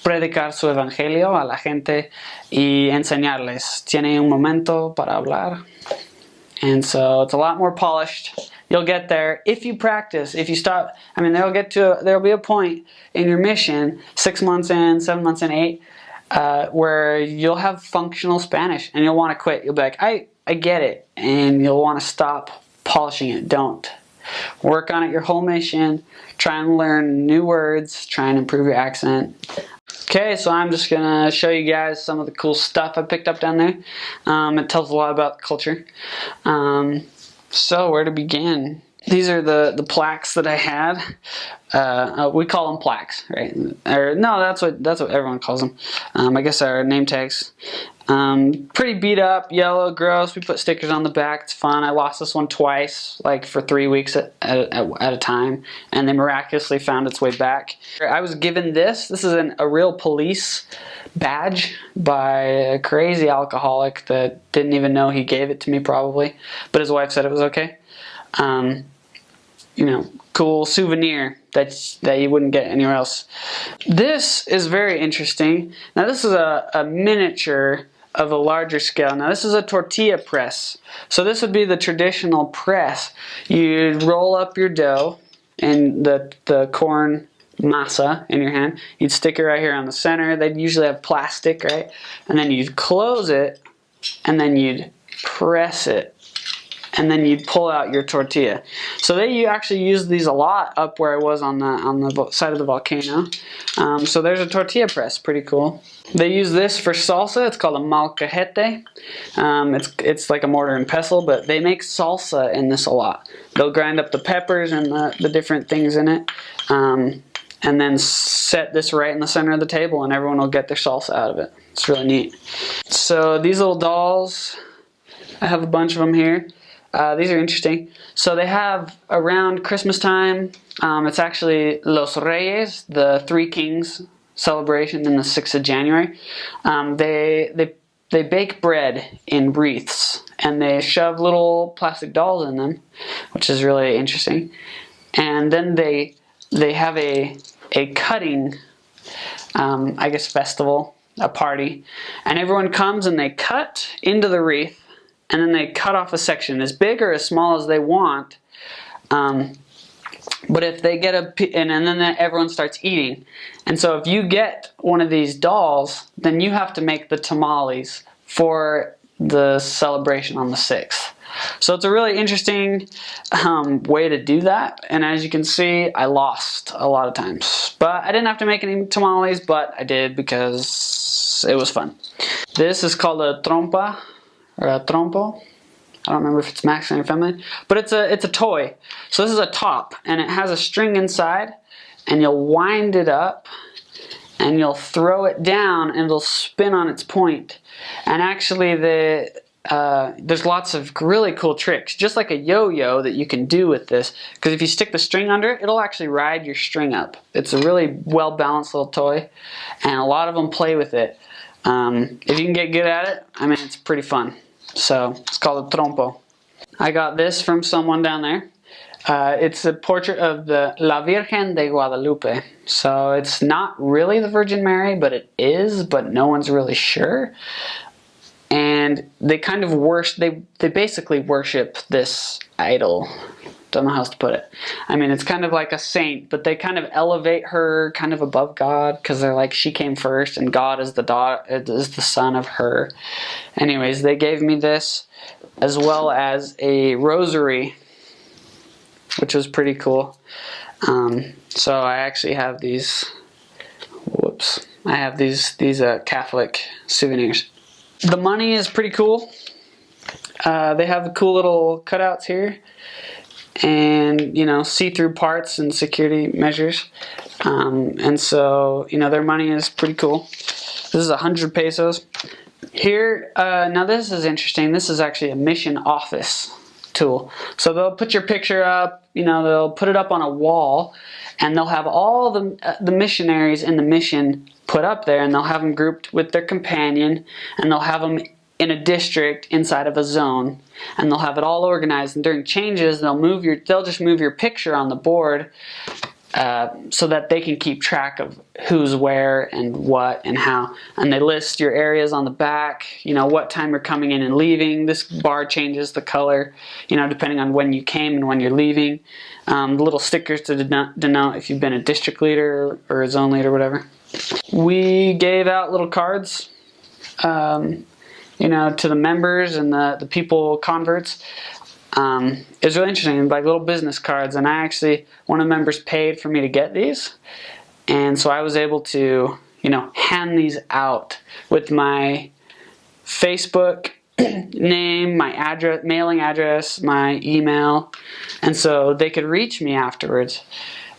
predicar su evangelio a la gente y enseñarles. Tiene un momento para hablar. And so it's a lot more polished. You'll get there if you practice. If you stop, I mean, there'll be a point in your mission, 6 months in, 7 months in, 8, where you'll have functional Spanish and you'll want to quit. You'll be like, I get it, and you'll want to stop polishing it. Don't. Work on it your whole mission. Try and learn new words. Try and improve your accent. Okay, so I'm just going to show you guys some of the cool stuff I picked up down there. It tells a lot about the culture. So where to begin? These are the plaques that I had. We call them plaques, right? Or no, that's what everyone calls them. I guess our name tags. Pretty beat up, yellow, gross. We put stickers on the back. It's fun. I lost this one twice, like for 3 weeks at a time, and they miraculously found its way back. I was given this. This is a real police badge by a crazy alcoholic that didn't even know he gave it to me, probably, but his wife said it was okay. You know, cool souvenir that you wouldn't get anywhere else. This is very interesting. Now this is a miniature of a larger scale. Now this is a tortilla press. So this would be the traditional press. You'd roll up your dough and the corn masa in your hand. You'd stick it right here on the center. They'd usually have plastic, right? And then you'd close it, and then you'd press it, and then you'd pull out your tortilla. So they actually use these a lot up where I was on the side of the volcano. So there's a tortilla press, pretty cool. They use this for salsa. It's called a molcajete. It's like a mortar and pestle, but they make salsa in this a lot. They'll grind up the peppers and the different things in it, and then set this right in the center of the table, and everyone will get their salsa out of it. It's really neat. So these little dolls, I have a bunch of them here. These are interesting. So they have around Christmas time, it's actually Los Reyes, the Three Kings celebration in the 6th of January. They bake bread in wreaths, and they shove little plastic dolls in them, which is really interesting. And then they have a cutting, I guess, festival, a party, and everyone comes and they cut into the wreath, and then they cut off a section as big or as small as they want, But if they get and then everyone starts eating. And so if you get one of these dolls, then you have to make the tamales for the celebration on the 6th. So it's a really interesting way to do that. And as you can see, I lost a lot of times. But I didn't have to make any tamales, but I did because it was fun. This is called a trompa, or a trompo. I don't remember if it's masculine or feminine, but it's a toy. So this is a top, and it has a string inside, and you'll wind it up, and you'll throw it down, and it'll spin on its point. And actually, there's lots of really cool tricks, just like a yo-yo that you can do with this. Because if you stick the string under it, it'll actually ride your string up. It's a really well-balanced little toy, and a lot of them play with it. If you can get good at it, I mean, it's pretty fun. So it's called a trompo. I got this from someone down there. It's a portrait of the La Virgen de Guadalupe. So it's not really the Virgin Mary, but it is, but no one's really sure. And they kind of they basically worship this idol. Don't know how else to put it. I mean, it's kind of like a saint, but they kind of elevate her kind of above God, because they're like, she came first and God is the son of her. Anyways, they gave me this as well as a rosary, which was pretty cool. So I actually have these, I have these Catholic souvenirs. The money is pretty cool. They have cool little cutouts here, and see-through parts and security measures, and so their money is pretty cool. This is 100 pesos. Here, now this is interesting. This is actually a mission office tool. So they'll put your picture up. They'll put it up on a wall, and they'll have all the missionaries in the mission put up there, and they'll have them grouped with their companion, and they'll have them in a district inside of a zone, and they'll have it all organized. And during changes, they'll just move your picture on the board, so that they can keep track of who's where and what and how. And they list your areas on the back, what time you're coming in and leaving. This bar changes the color, depending on when you came and when you're leaving. The little stickers to denote if you've been a district leader or a zone leader, whatever. We gave out little cards, to the members and the people, converts. It was really interesting, like little business cards, and one of the members paid for me to get these, and so I was able to, hand these out with my Facebook name, my address, mailing address, my email, and so they could reach me afterwards.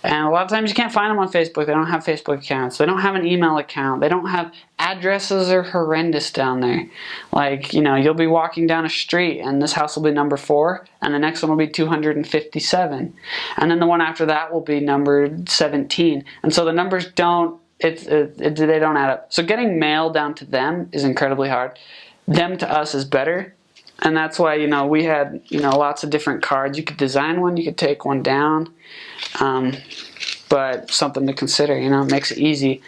And a lot of times you can't find them on Facebook. They don't have Facebook accounts. They don't have an email account. They don't have addresses. Are horrendous down there. Like, you'll be walking down a street and this house will be number 4, and the next one will be 257. And then the one after that will be numbered 17. And so the numbers they don't add up. So getting mail down to them is incredibly hard. Them to us is better. And that's why, we had, lots of different cards. You could design one, you could take one down. But something to consider, it makes it easy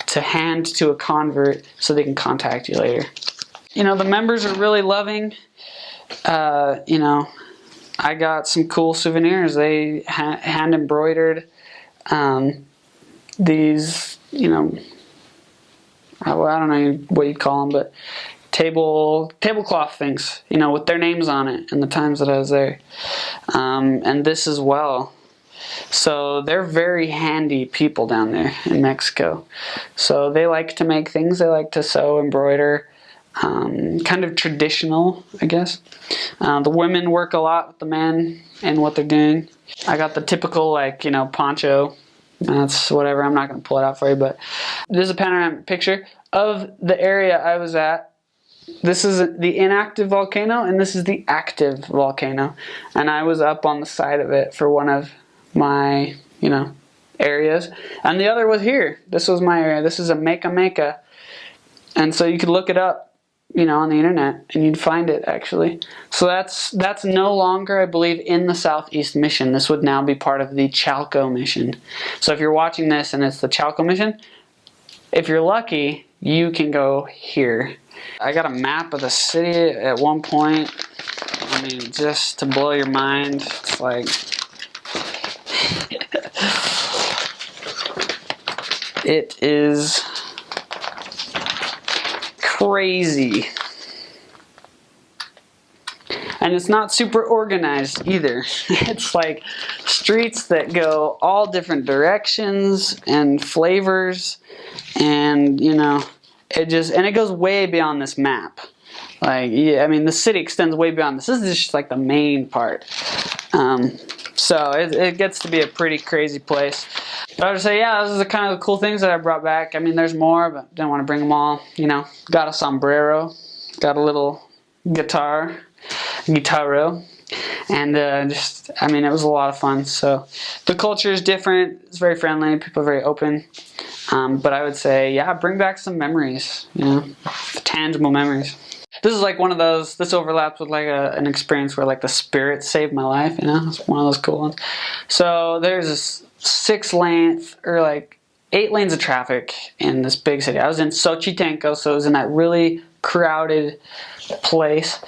to hand to a convert so they can contact you later. The members are really loving. I got some cool souvenirs. They hand embroidered these, I don't know what you'd call them, but tablecloth things, with their names on it and the times that I was there. And this as well. So they're very handy people down there in Mexico. So they like to make things. They like to sew, embroider, kind of traditional, I guess. The women work a lot with the men and what they're doing. I got the typical, poncho. That's whatever. I'm not going to pull it out for you, but this is a panoramic picture of the area I was at. This is the inactive volcano, and this is the active volcano. And I was up on the side of it for one of my, areas. And the other was here. This was my area. This is a Meca. And so you could look it up, on the internet, and you'd find it, actually. So that's no longer, I believe, in the Southeast Mission. This would now be part of the Chalco Mission. So if you're watching this and it's the Chalco Mission, if you're lucky, you can go here. I got a map of the city at one point. I mean, just to blow your mind, it's like, it is crazy. And it's not super organized either. It's like streets that go all different directions and flavors, and you know, it goes way beyond this map. Like, yeah, I mean, the city extends way beyond this. This is just like the main part. So it gets to be a pretty crazy place. But I would say, yeah, those are the kind of the cool things that I brought back. I mean, there's more, but didn't want to bring them all. You know, got a sombrero, got a little guitarro, and just, I mean, it was a lot of fun. So the culture is different. It's very friendly. People are very open. But I would say, yeah, bring back some memories. You know, tangible memories. This is like one of those, this overlaps with like an experience where like the spirit saved my life, you know? It's one of those cool ones. So there's this 8 lanes of traffic in this big city. I was in Xochitenco, so it was in that really crowded place.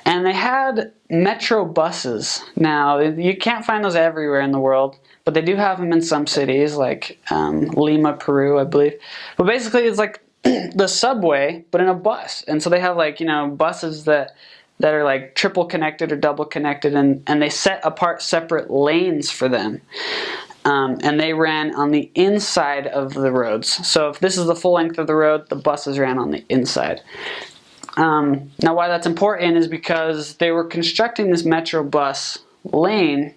And they had metro buses. Now, you can't find those everywhere in the world, but they do have them in some cities, like Lima, Peru, I believe. But basically, it's like the subway, but in a bus. And so they have like, you know, buses that are like triple connected or double connected, and they set apart separate lanes for them. And they ran on the inside of the roads. So if this is the full length of the road, the buses ran on the inside. Now why that's important is because they were constructing this metro bus lane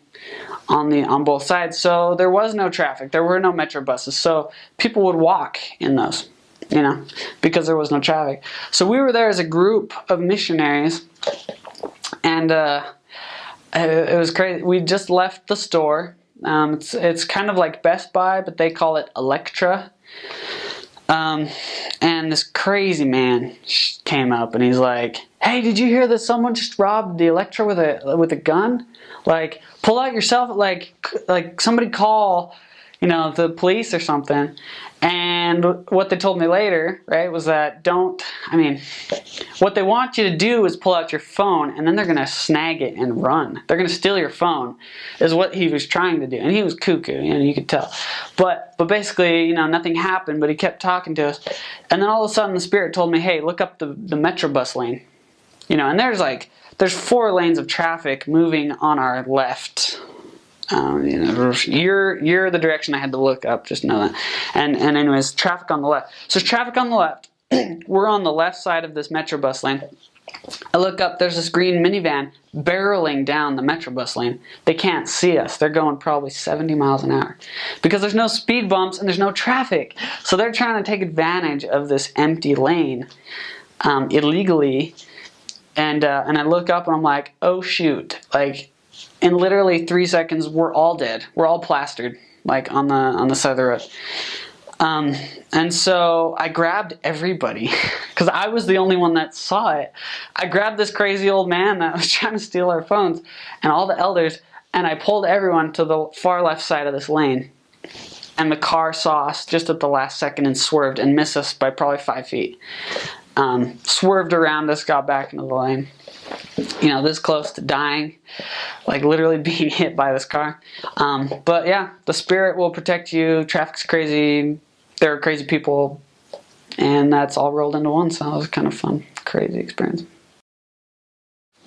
on both sides. So there was no traffic. There were no metro buses. So people would walk in those, you know, because there was no traffic. So we were there as a group of missionaries, and it was crazy. We just left the store. It's kind of like Best Buy, but they call it Electra. And this crazy man came up and he's like, "Hey, did you hear that someone just robbed the Electra with a gun? Like, pull out your cell phone, like somebody call, you know, the police or something." And what they told me later, right, was that what they want you to do is pull out your phone, and then they're going to snag it and run. They're going to steal your phone, is what he was trying to do. And he was cuckoo, you know, you could tell. But basically, you know, nothing happened, but he kept talking to us. And then all of a sudden the Spirit told me, "Hey, look up the metro bus lane." You know, and there's 4 lanes of traffic moving on our left. You know, you're the direction I had to look up, just know that. And anyways, traffic on the left. So there's traffic on the left. We're on the left side of this metro bus lane. I look up, there's this green minivan barreling down the metro bus lane. They can't see us. They're going probably 70 miles an hour because there's no speed bumps and there's no traffic. So they're trying to take advantage of this empty lane illegally. And I look up and I'm like, oh shoot, like, in literally 3 seconds, we're all dead. We're all plastered, like on the side of the road. And so I grabbed everybody because I was the only one that saw it. I grabbed this crazy old man that was trying to steal our phones and all the elders, and I pulled everyone to the far left side of this lane. And the car saw us just at the last second and swerved and missed us by probably 5 feet. Swerved around us, got back into the lane. You know, this close to dying, like literally being hit by this car. But yeah, the Spirit will protect you. Traffic's crazy. There are crazy people, and that's all rolled into one. So it was kind of fun, crazy experience.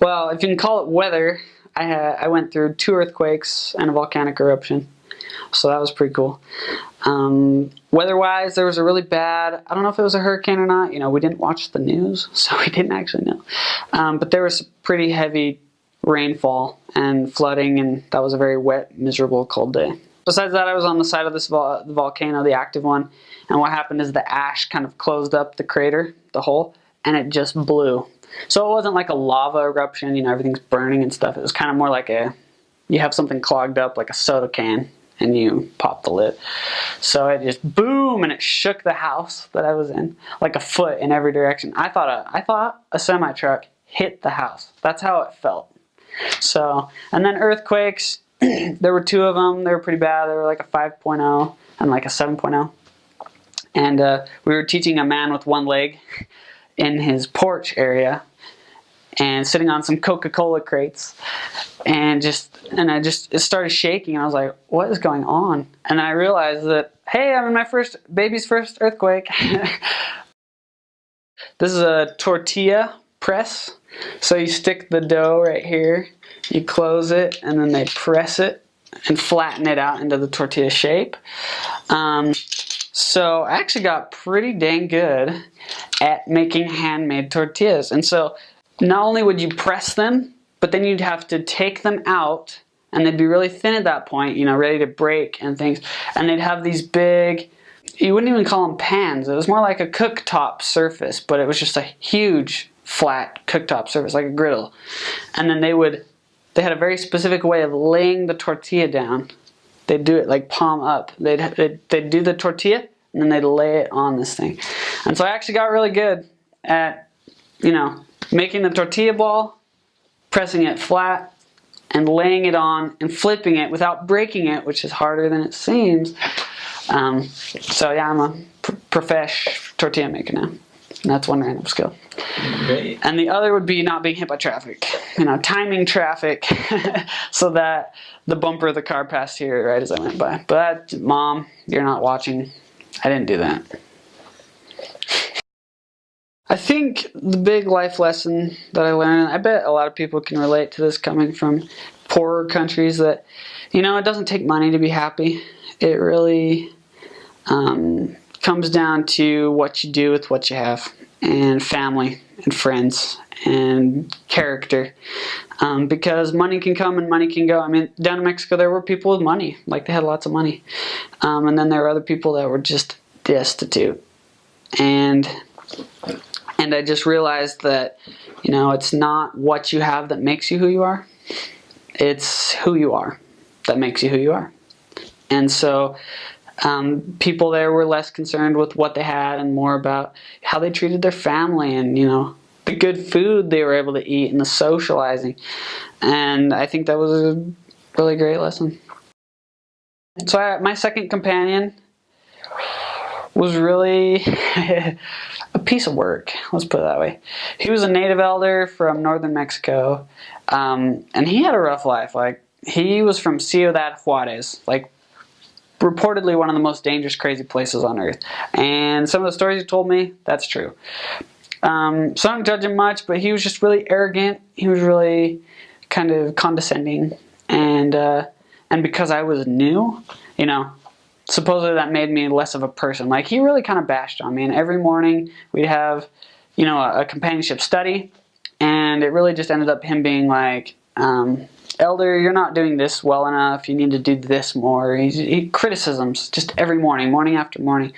Well, if you can call it weather, I went through 2 earthquakes and a volcanic eruption. So that was pretty cool. Weather-wise, there was a really bad, I don't know if it was a hurricane or not. You know, we didn't watch the news, so we didn't actually know. But there was pretty heavy rainfall and flooding, and that was a very wet, miserable, cold day. Besides that, I was on the side of this volcano, the active one, and what happened is the ash kind of closed up the crater, the hole, and it just blew. So it wasn't like a lava eruption, you know, everything's burning and stuff. It was kind of more like you have something clogged up like a soda can, and you pop the lid. So it just boom, and it shook the house that I was in like a foot in every direction. I thought a semi-truck hit the house. That's how it felt. So, and then earthquakes, there were 2 of them. They were pretty bad. They were like a 5.0 and like a 7.0. And we were teaching a man with 1 leg in his porch area and sitting on some Coca-Cola crates, and it started shaking, and I was like, what is going on? And I realized that Hey, I'm in my baby's first earthquake. This is a Tortilla Press. So you stick the dough right here, you close it, and then they press it and flatten it out into the tortilla shape. So I actually got pretty dang good at making handmade tortillas. And so not only would you press them, but then you'd have to take them out, and they'd be really thin at that point, you know, ready to break and things. And they'd have these big, you wouldn't even call them pans. It was more like a cooktop surface, but it was just a huge flat cooktop surface, like a griddle. And then they had a very specific way of laying the tortilla down. They'd do it like palm up. They'd do the tortilla, and then they'd lay it on this thing. And so I actually got really good at, you know, making the tortilla ball, pressing it flat, and laying it on and flipping it without breaking it, which is harder than it seems. So yeah, I'm a profesh tortilla maker now. And that's one random skill. Great. And the other would be not being hit by traffic. You know, timing traffic so that the bumper of the car passed here right as I went by. But Mom, you're not watching. I didn't do that. I think the big life lesson that I learned, I bet a lot of people can relate to this coming from poorer countries, that, you know, it doesn't take money to be happy. It really comes down to what you do with what you have, and family and friends and character. Because money can come and money can go. I mean, down in Mexico there were people with money, like they had lots of money. And then there were other people that were just destitute. And I just realized that, you know, it's not what you have that makes you who you are. It's who you are that makes you who you are. And so people there were less concerned with what they had and more about how they treated their family and, you know, the good food they were able to eat and the socializing. And I think that was a really great lesson. So my second companion was really a piece of work, let's put it that way. He was a native elder from northern Mexico, and he had a rough life. Like, he was from Ciudad Juarez, like reportedly one of the most dangerous, crazy places on earth. And some of the stories he told me, that's true. So I don't judge him much, but he was just really arrogant. He was really kind of condescending, and because I was new, you know, supposedly that made me less of a person. Like, he really kind of bashed on me, and every morning we'd have, you know, a companionship study, and it really just ended up him being like, Elder, you're not doing this well enough, you need to do this more. He criticisms just every morning, morning after morning.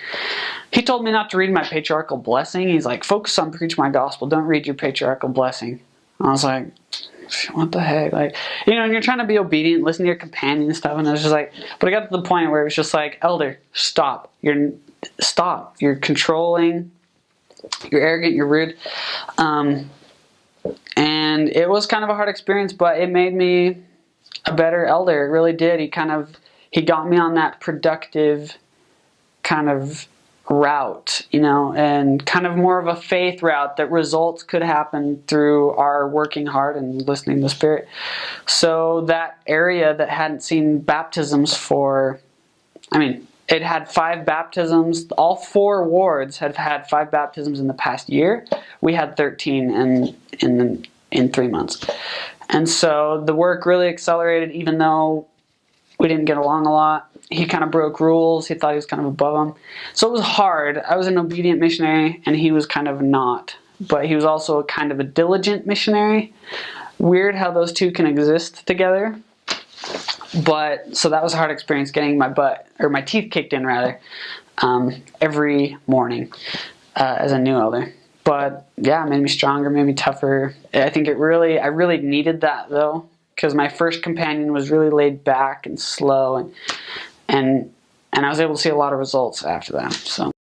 He told me not to read my patriarchal blessing. He's like, focus on preaching my gospel, don't read your patriarchal blessing. And I was like, what the heck? Like, you know, and you're trying to be obedient, listen to your companion and stuff, and I was just like, but I got to the point where it was just like, Elder, stop. You're controlling, you're arrogant, you're rude. And it was kind of a hard experience, but it made me a better elder. It really did. He got me on that productive kind of route, you know, and kind of more of a faith route that results could happen through our working hard and listening to the Spirit. So that area that hadn't seen baptisms it had 5 baptisms. All 4 wards had had 5 baptisms in the past year. We had 13 in 3 months. And so the work really accelerated, even though we didn't get along a lot. He kind of broke rules. He thought he was kind of above them. So it was hard. I was an obedient missionary, and he was kind of not. But he was also kind of a diligent missionary. Weird how those two can exist together. But so that was a hard experience, getting my teeth kicked in rather, every morning as a new elder. But yeah, it made me stronger, made me tougher. I think I really needed that though, because my first companion was really laid back and slow, and I was able to see a lot of results after that. So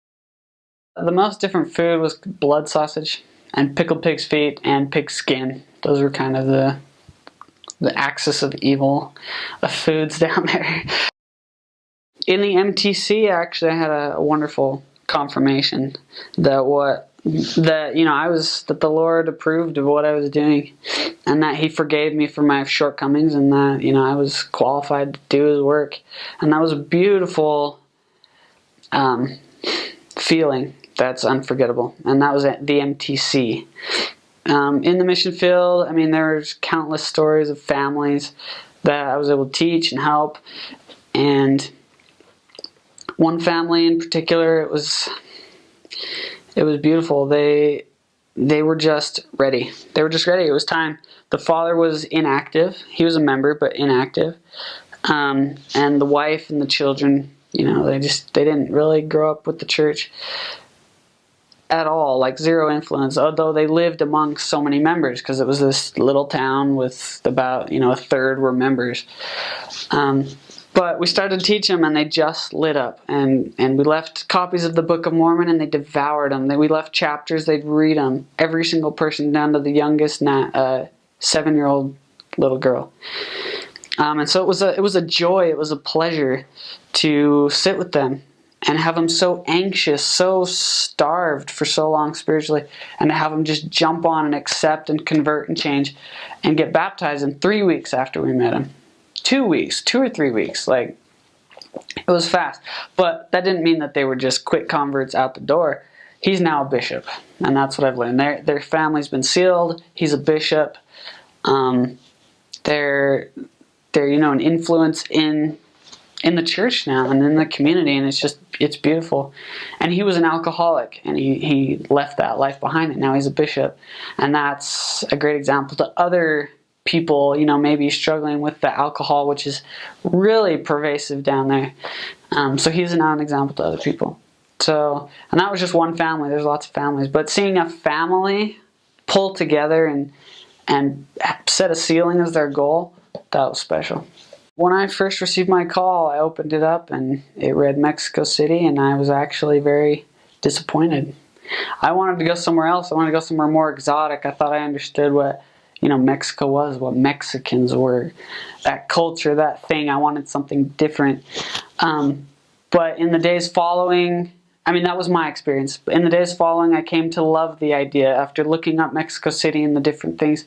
the most different food was blood sausage and pickled pig's feet and pig skin. Those were kind of the axis of evil of foods down there. In the MTC, actually, I had a wonderful confirmation that that the Lord approved of what I was doing, and that He forgave me for my shortcomings, and that, you know, I was qualified to do His work. And that was a beautiful feeling that's unforgettable, and that was at the MTC. In the mission field, I mean, there was countless stories of families that I was able to teach and help, and one family in particular, it was beautiful. They were just ready. They were just ready. It was time. The father was inactive. He was a member, but inactive. And the wife and the children, they didn't really grow up with the church at all, like zero influence, although they lived among so many members because it was this little town with about, a third were members. But we started to teach them, and they just lit up. And we left copies of the Book of Mormon, and they devoured them. We left chapters, they'd read them. Every single person, down to the youngest 7-year-old little girl. And so it was a joy, it was a pleasure to sit with them and have them so anxious, so starved for so long spiritually, and to have them just jump on and accept and convert and change and get baptized in 3 weeks after we met them. 2 weeks, 2 or 3 weeks, like, it was fast. But that didn't mean that they were just quick converts out the door. He's now a bishop, and that's what I've learned. Their family's been sealed. He's a bishop. They're an influence in the church now and in the community, and it's beautiful. And he was an alcoholic, and he left that life behind, and now he's a bishop. And that's a great example to other people, maybe struggling with the alcohol, which is really pervasive down there. So he's now an example to other people. So, and that was just one family. There's lots of families, but seeing a family pull together and set a ceiling as their goal, that was special. When I first received my call, I opened it up and it read Mexico City, and I was actually very disappointed. I wanted to go somewhere else. I wanted to go somewhere more exotic. I thought I understood what Mexico was, what Mexicans were, that culture, that thing. I wanted something different. But in the days following, that was my experience. In the days following, I came to love the idea. After looking up Mexico City and the different things,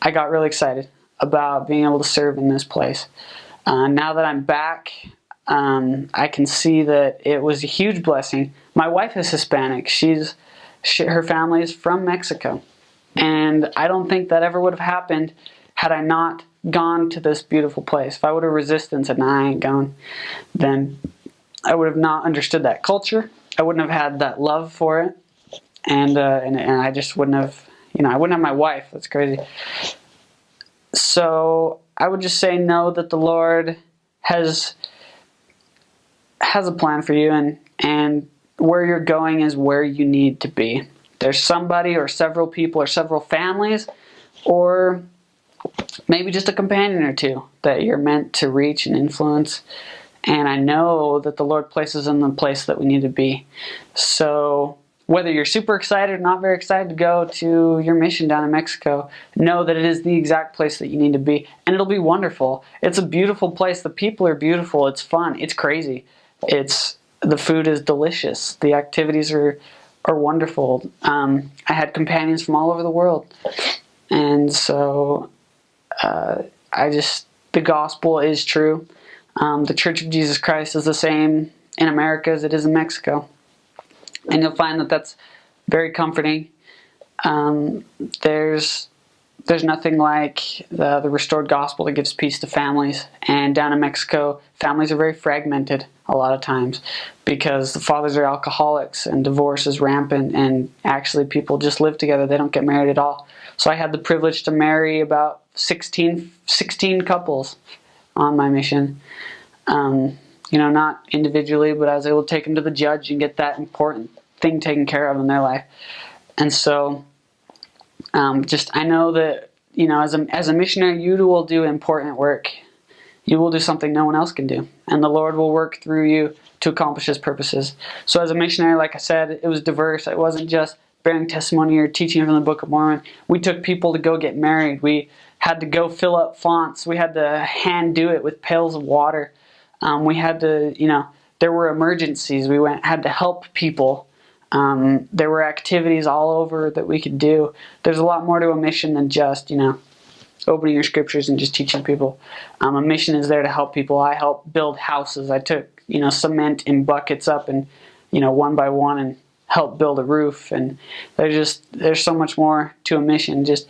I got really excited about being able to serve in this place. Now that I'm back, I can see that it was a huge blessing. My wife is Hispanic. Her family is from Mexico. And I don't think that ever would have happened had I not gone to this beautiful place. If I would have resisted and said, "Nah, I ain't going," then I would have not understood that culture. I wouldn't have had that love for it. And I just wouldn't have, I wouldn't have my wife. That's crazy. So I would just say no, that the Lord has a plan for you, and where you're going is where you need to be. There's somebody or several people or several families or maybe just a companion or two that you're meant to reach and influence. And I know that the Lord places in the place that we need to be. So whether you're super excited or not very excited to go to your mission down in Mexico, know that it is the exact place that you need to be. And it'll be wonderful. It's a beautiful place. The people are beautiful. It's fun. It's crazy. The food is delicious. The activities are wonderful. I had companions from all over the world. And so the gospel is true. The Church of Jesus Christ is the same in America as it is in Mexico. And you'll find that that's very comforting. There's nothing like the restored gospel that gives peace to families. And down in Mexico, families are very fragmented a lot of times because the fathers are alcoholics and divorce is rampant, and actually people just live together. They don't get married at all. So I had the privilege to marry about 16 couples on my mission. Not individually, but I was able to take them to the judge and get that important thing taken care of in their life. And so I know that, as a missionary, you will do important work. You will do something no one else can do. And the Lord will work through you to accomplish His purposes. So as a missionary, like I said, it was diverse. It wasn't just bearing testimony or teaching from the Book of Mormon. We took people to go get married. We had to go fill up fonts. We had to hand do it with pails of water. We had to, there were emergencies. We had to help people. There were activities all over that we could do. There's a lot more to a mission than just, opening your scriptures and just teaching people. A mission is there to help people. I helped build houses. I took, cement in buckets up and, one by one and help build a roof. And there's so much more to a mission. Just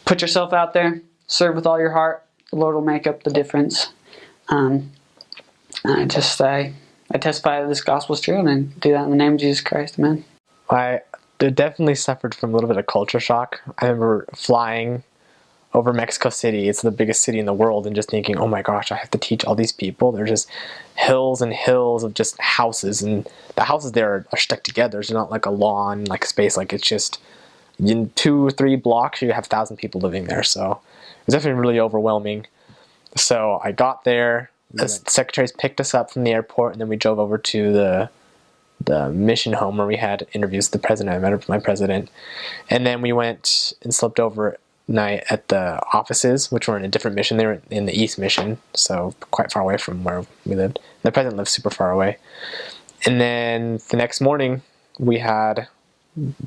put yourself out there, serve with all your heart. The Lord will make up the difference. I testify that this gospel is true, and I do that in the name of Jesus Christ. Amen. I definitely suffered from a little bit of culture shock. I remember flying over Mexico City. It's the biggest city in the world, and just thinking, oh my gosh, I have to teach all these people. There's just hills and hills of just houses, and the houses there are stuck together. There's not like a lawn, like space. Like, it's just in 2 or 3 blocks, you have 1,000 people living there. So it was definitely really overwhelming. So I got there. The secretaries picked us up from the airport, and then we drove over to the mission home where we had interviews with the president. I met up with my president, and then we went and slept overnight at the offices, which were in a different mission. They were in the East Mission, so quite far away from where we lived. The president lived super far away. And then the next morning we had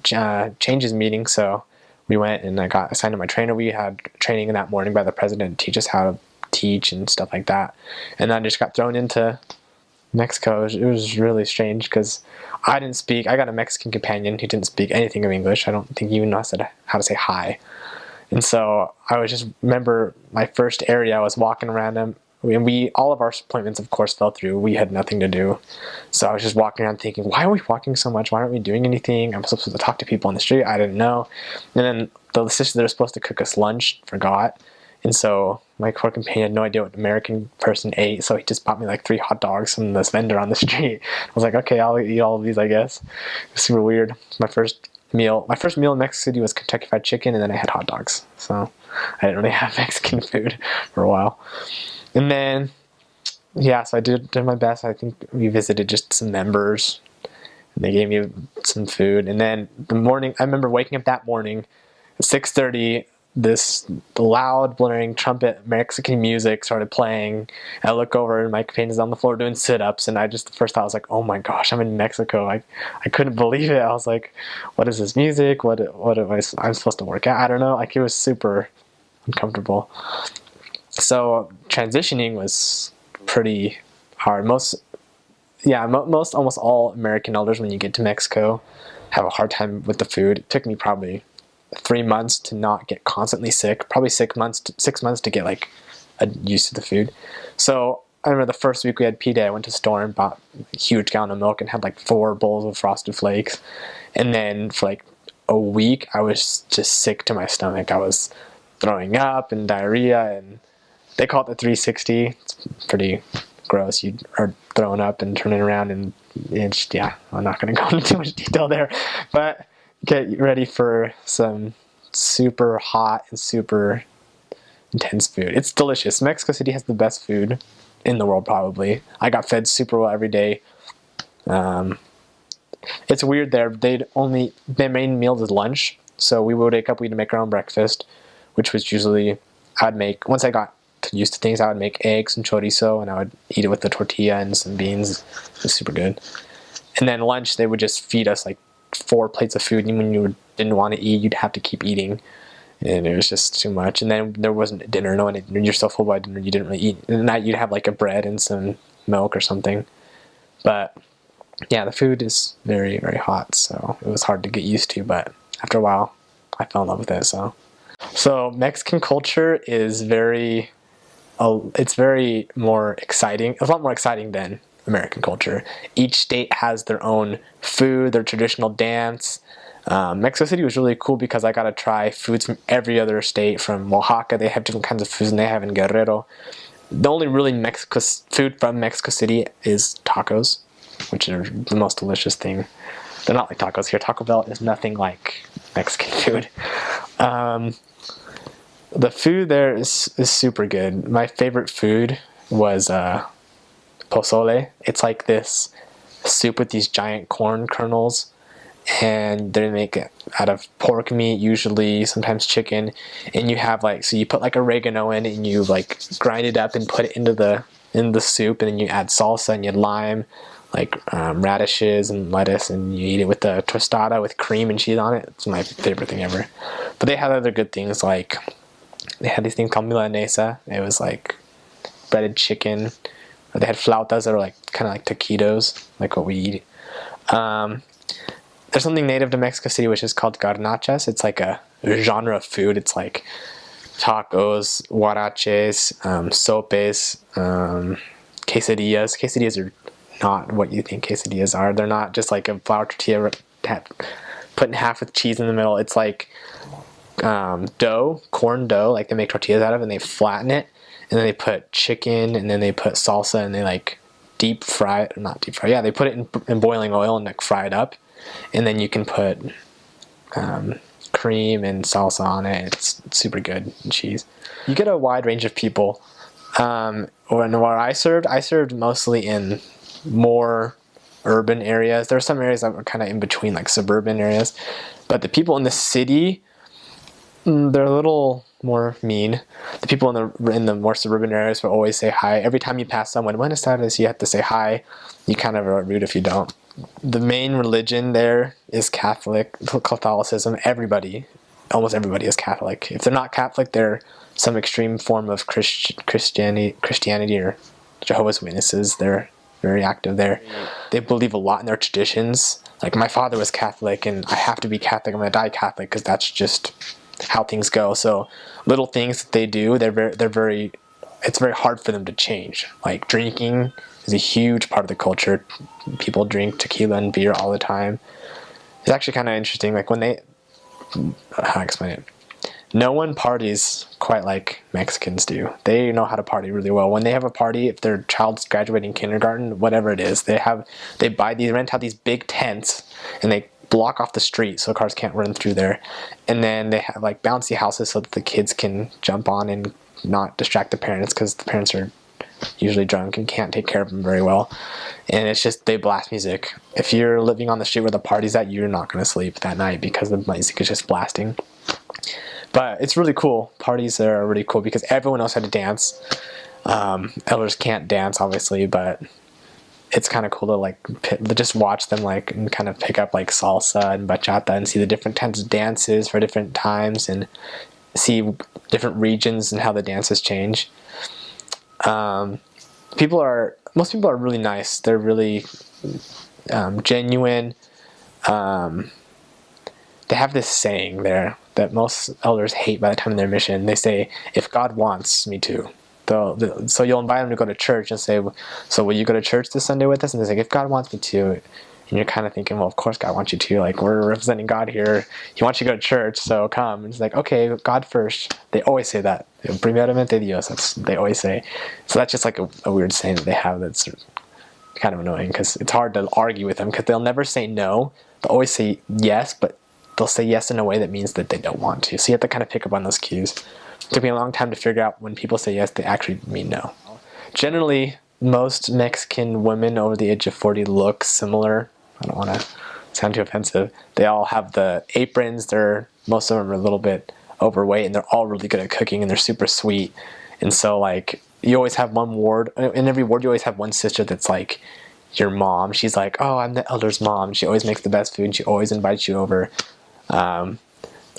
changes meeting, so we went and I got assigned to my trainer. We had training that morning by the president to teach us how to teach and stuff like that. And then I just got thrown into Mexico. It was really strange because I didn't speak. I got a Mexican companion who didn't speak anything of English. I don't think he even knows how to say hi. And so I was just remember my first area. I was walking around him. And all of our appointments, of course, fell through. We had nothing to do. So I was just walking around thinking, why are we walking so much? Why aren't we doing anything? I'm supposed to talk to people on the street. I didn't know. And then the sister that was supposed to cook us lunch forgot. And so my poor companion had no idea what an American person ate. So he just bought me like 3 hot dogs from this vendor on the street. I was like, okay, I'll eat all of these, I guess. It was super weird. My first meal in Mexico City was Kentucky Fried Chicken, and then I had hot dogs. So I didn't really have Mexican food for a while. And then, yeah, so I did my best. I think we visited just some members, and they gave me some food. And then the morning, I remember waking up that morning at 6:30, this loud, blaring trumpet Mexican music started playing. I look over, and my companion's on the floor doing sit-ups, and the first thought was like, oh my gosh, I'm in Mexico. I couldn't believe it. I was like, what is this music? What am I'm supposed to work out? I don't know. Like, it was super uncomfortable. So transitioning was pretty hard. Almost all American elders, when you get to Mexico, have a hard time with the food. It took me probably 3 months to not get constantly sick. Probably 6 months to get like used to the food. So I remember the first week we had P-Day, I went to the store and bought a huge gallon of milk and had like 4 bowls of Frosted Flakes. And then for like a week, I was just sick to my stomach. I was throwing up and diarrhea, and they call it the 360. It's pretty gross. You are throwing up and turning around, and it's, yeah, I'm not going to go into too much detail there. But get ready for some super hot and super intense food. It's delicious. Mexico City has the best food in the world, probably. I got fed super well every day. It's weird there. Their main meal is lunch. So we would wake up, we'd make our own breakfast, which was usually, once I got used to things, I would make eggs and chorizo, and I would eat it with the tortilla and some beans. It was super good. And then lunch, they would just feed us like 4 plates of food, and when you didn't want to eat, you'd have to keep eating, and it was just too much. And then there wasn't dinner. You're so full by dinner, you didn't really eat. And at night, you'd have like a bread and some milk or something. But yeah, the food is very, very hot, so it was hard to get used to, but after a while, I fell in love with it. So Mexican culture is it's very more exciting. It's a lot more exciting than American culture. Each state has their own food, their traditional dance. Mexico City was really cool because I got to try foods from every other state. From Oaxaca, they have different kinds of foods than they have in Guerrero. The only really food from Mexico City is tacos, which are the most delicious thing. They're not like tacos here. Taco Bell is nothing like Mexican food. The food there is super good. My favorite food was pozole. It's like this soup with these giant corn kernels, and they make it out of pork meat, usually, sometimes chicken, and you have so you put like oregano in it, and you like grind it up and put it into the soup, and then you add salsa and you add lime, radishes and lettuce, and you eat it with the tostada with cream and cheese on it. It's my favorite thing ever. But they had other good things, like they had these things called milanesa. It was like breaded chicken They had flautas that are like kind of like taquitos, like what we eat. There's something native to Mexico City which is called garnachas. It's like a genre of food. It's like tacos, huaraches, sopes, quesadillas. Quesadillas are not what you think quesadillas are. They're not just like a flour tortilla put in half with cheese in the middle. It's like dough, corn dough, like they make tortillas out of, and they flatten it, and then they put chicken, and then they put salsa, and they like deep fry it, not deep fry, yeah, they put it in boiling oil and like fry it up, and then you can put cream and salsa on it. It's super good, and cheese. You get a wide range of people. Where I served mostly in more urban areas. There are some areas that were kind of in between, like suburban areas, but the people in the city, they're a little more mean. The people in the more suburban areas will always say hi. Every time you pass someone, buenas tardes, you have to say hi. You kind of are rude if you don't. The main religion there is Catholicism. Almost everybody is Catholic. If they're not Catholic, they're some extreme form of Christianity or Jehovah's Witnesses. They're very active there. They believe a lot in their traditions. Like my father was Catholic, and I have to be Catholic. I'm gonna die Catholic because that's just how things go. So little things that they do, it's very hard for them to change. Like drinking is a huge part of the culture. People drink tequila and beer all the time. It's actually kind of interesting. Like how to explain it? No one parties quite like Mexicans do. They know how to party really well. When they have a party, if their child's graduating kindergarten, whatever it is, they rent out these big tents, and they block off the street so cars can't run through there. And then they have like bouncy houses so that the kids can jump on and not distract the parents, because the parents are usually drunk and can't take care of them very well. And it's just, they blast music. If you're living on the street where the party's at, you're not going to sleep that night because the music is just blasting. But it's really cool. Parties there are really cool because everyone knows how to dance. Elders can't dance, obviously, but it's kind of cool to like just watch them like and kind of pick up like salsa and bachata and see the different types of dances for different times and see different regions and how the dances change. Most people are really nice. They're really genuine. They have this saying there that most elders hate by the time of their mission. They say, if God wants me to. So you'll invite them to go to church and say, so will you go to church this Sunday with us? And they say, if God wants me to. And you're kind of thinking, well, of course God wants you to. Like, we're representing God here. He wants you to go to church, so come. And it's like, okay, God first. They always say that. Primeramente Dios. They always say. So that's just like a weird saying that they have that's kind of annoying because it's hard to argue with them because they'll never say no. They'll always say yes, but they'll say yes in a way that means that they don't want to. So you have to kind of pick up on those cues. It took me a long time to figure out when people say yes, they actually mean no. Generally, most Mexican women over the age of 40 look similar. I don't want to sound too offensive. They all have the aprons. Most of them are a little bit overweight, and they're all really good at cooking, and they're super sweet. And so, like, you always have one ward. In every ward, you always have one sister that's like your mom. She's like, oh, I'm the elder's mom. She always makes the best food, and she always invites you over.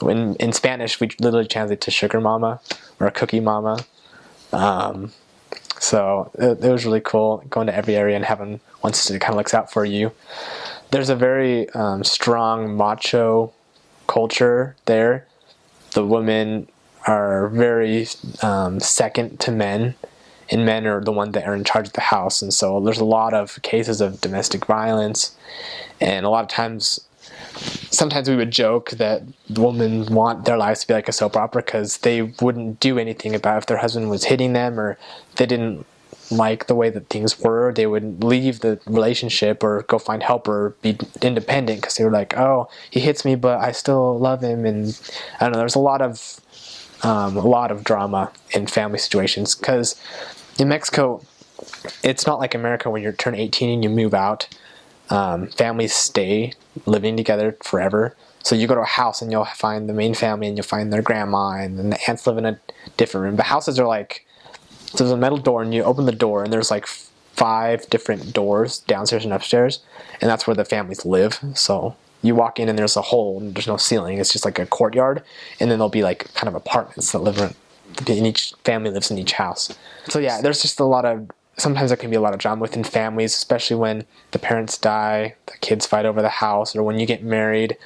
In Spanish, we literally translate to sugar mama or cookie mama. So it was really cool going to every area and having one sister that kind of looks out for you. There's a very strong macho culture there. The women are very second to men, and men are the ones that are in charge of the house. And so there's a lot of cases of domestic violence, and a lot of times, sometimes we would joke that the women want their lives to be like a soap opera because they wouldn't do anything about if their husband was hitting them or they didn't like the way that things were. They would leave the relationship or go find help or be independent because they were like, oh, he hits me, but I still love him. And I don't know, there's a lot of drama in family situations because in Mexico, it's not like America where you turn 18 and you move out. Families stay living together forever. So you go to a house and you'll find the main family and you'll find their grandma and then the aunts live in a different room. But houses are like, so there's a metal door and you open the door and there's like 5 different doors downstairs and upstairs, and that's where the families live. So you walk in and there's a hole and there's no ceiling. It's just like a courtyard, and then there'll be like kind of apartments that live in each family lives in each house. So yeah, there's just a lot of sometimes there can be a lot of drama within families, especially when the parents die, the kids fight over the house, or when you get married,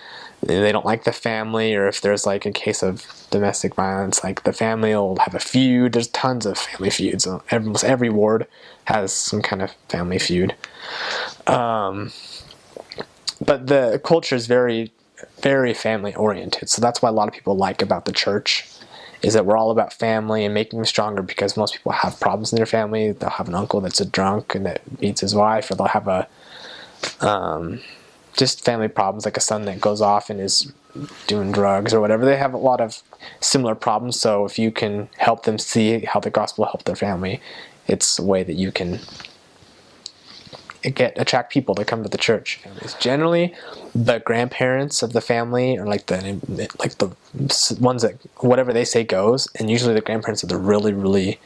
they don't like the family, or if there's like a case of domestic violence, like the family will have a feud. There's tons of family feuds. Almost every ward has some kind of family feud. But the culture is very, very family oriented. So that's why a lot of people like about the church, is that we're all about family and making them stronger, because most people have problems in their family. They'll have an uncle that's a drunk and that beats his wife, or they'll have a just family problems, like a son that goes off and is doing drugs or whatever. They have a lot of similar problems. So if you can help them see how the gospel helped their family, it's a way that you can attract people to come to the church. Generally, the grandparents of the family are like the ones that whatever they say goes, and usually the grandparents are the really, really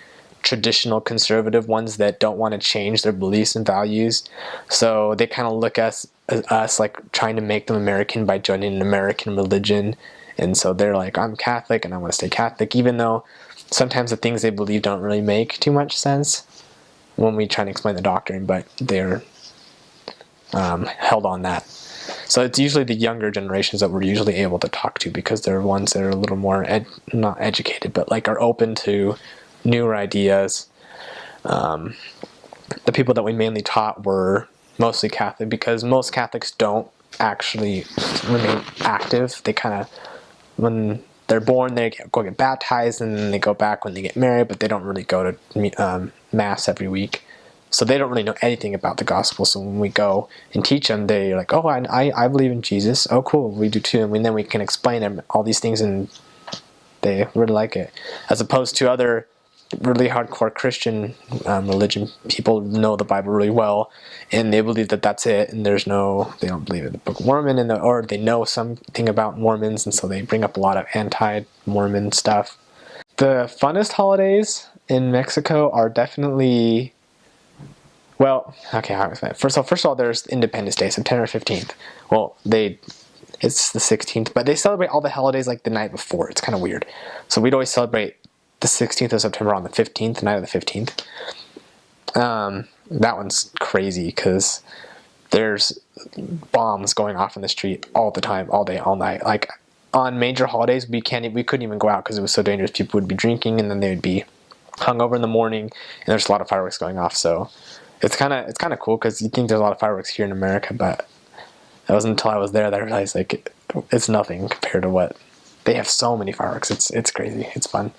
traditional conservative ones that don't want to change their beliefs and values. So they kind of look at us like trying to make them American by joining an American religion. And so they're like, I'm Catholic and I want to stay Catholic, even though sometimes the things they believe don't really make too much sense when we try to explain the doctrine, but they're held on that. So it's usually the younger generations that we're usually able to talk to, because they're ones that are a little more not educated, but like are open to newer ideas. The people that we mainly taught were mostly Catholic, because most Catholics don't actually remain active. They kind of, when they're born, they go get baptized, and then they go back when they get married, but they don't really go to Mass every week. So they don't really know anything about the gospel. So when we go and teach them, they're like, oh, I believe in Jesus. Oh, cool, we do too. And then we can explain them all these things, and they really like it. As opposed to other really hardcore Christian religion, people know the Bible really well, and they believe that that's it, and they don't believe in the Book of Mormon, or they know something about Mormons, and so they bring up a lot of anti-Mormon stuff. The funnest holidays in Mexico are definitely, well, okay, how is that? First of all, there's Independence Day, September 15th. Well, it's the 16th, but they celebrate all the holidays like the night before. It's kind of weird. So we'd always celebrate the 16th of September on the 15th, the night of the 15th. That one's crazy because there's bombs going off in the street all the time, all day, all night. Like on major holidays, we couldn't even go out because it was so dangerous. People would be drinking, and then they would be hungover in the morning, and there's a lot of fireworks going off. So it's kind of cool, because you think there's a lot of fireworks here in America, but it wasn't until I was there that I realized like it's nothing compared to what they have. So many fireworks. It's crazy. It's fun.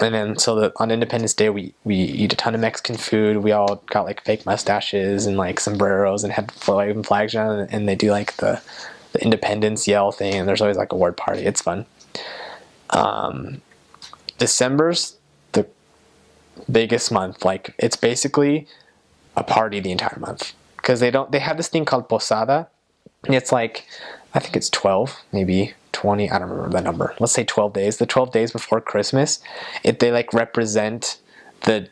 And then on Independence Day, we eat a ton of Mexican food. We all got like fake mustaches and like sombreros and had flags on, and they do like the Independence yell thing, and there's always like a word party. It's fun. December's the biggest month. Like it's basically a party the entire month, because they have this thing called posada. It's like, I think it's 12, maybe 20, I don't remember the number. Let's say 12 days. The 12 days before Christmas, they like represent the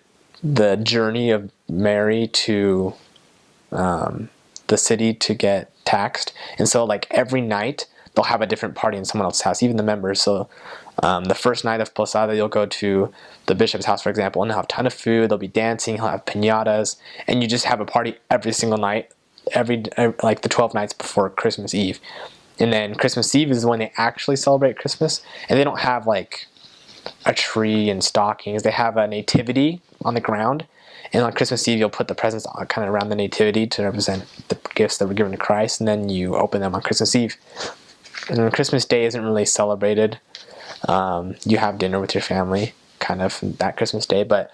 journey of Mary to the city to get taxed. And so like every night they'll have a different party in someone else's house, even the members. So the first night of Posada, you'll go to the bishop's house, for example, and they'll have a ton of food. They'll be dancing. He'll have piñatas, and you just have a party every single night, every like the 12 nights before Christmas Eve. And then Christmas Eve is when they actually celebrate Christmas, and they don't have like a tree and stockings. They have a nativity on the ground, and on Christmas Eve you'll put the presents kind of around the nativity to represent the gifts that were given to Christ, and then you open them on Christmas Eve. And Christmas Day isn't really celebrated. You have dinner with your family kind of that Christmas Day, but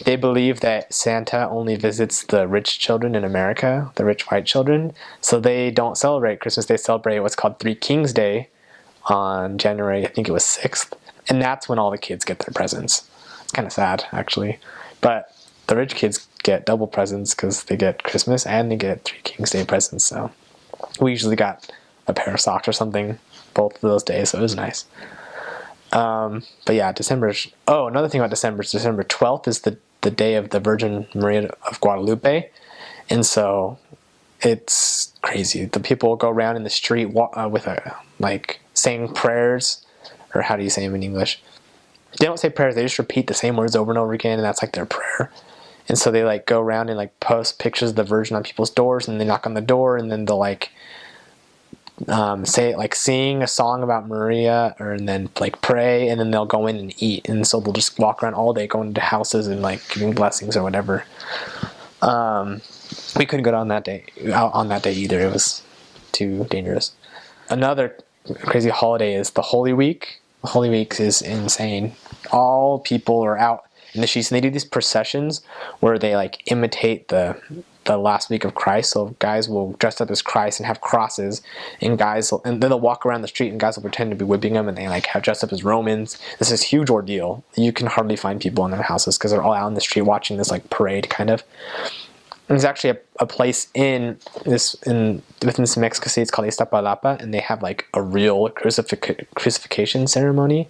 they believe that Santa only visits the rich children in America, the rich white children, so they don't celebrate Christmas. They celebrate what's called Three Kings Day on January, I think it was 6th, and that's when all the kids get their presents. It's kind of sad, actually, but the rich kids get double presents because they get Christmas and they get Three Kings Day presents. So we usually got a pair of socks or something both of those days, so it was nice. But yeah, another thing about December is December 12th is the day of the Virgin Maria of Guadalupe. And so it's crazy. The people go around in the street with saying prayers, or how do you say them in English? They don't say prayers, they just repeat the same words over and over again, and that's like their prayer. And so they like go around and like post pictures of the Virgin on people's doors, and they knock on the door, and then they'll like say like sing a song about Maria, and then like pray, and then they'll go in and eat. And so they'll just walk around all day going to houses and like giving blessings or whatever. We couldn't go out on that day either. It was too dangerous. Another crazy holiday is the Holy Week. The Holy Week is insane. All people are out in the streets, and they do these processions where they like imitate the last week of Christ. So guys will dress up as Christ and have crosses, and then they'll walk around the street, and guys will pretend to be whipping them, and they like have dressed up as Romans. This is a huge ordeal. You can hardly find people in their houses because they're all out in the street watching this like parade kind of. There's actually a place within some Mexico City. It's called Iztapalapa, and they have like a real crucifixion ceremony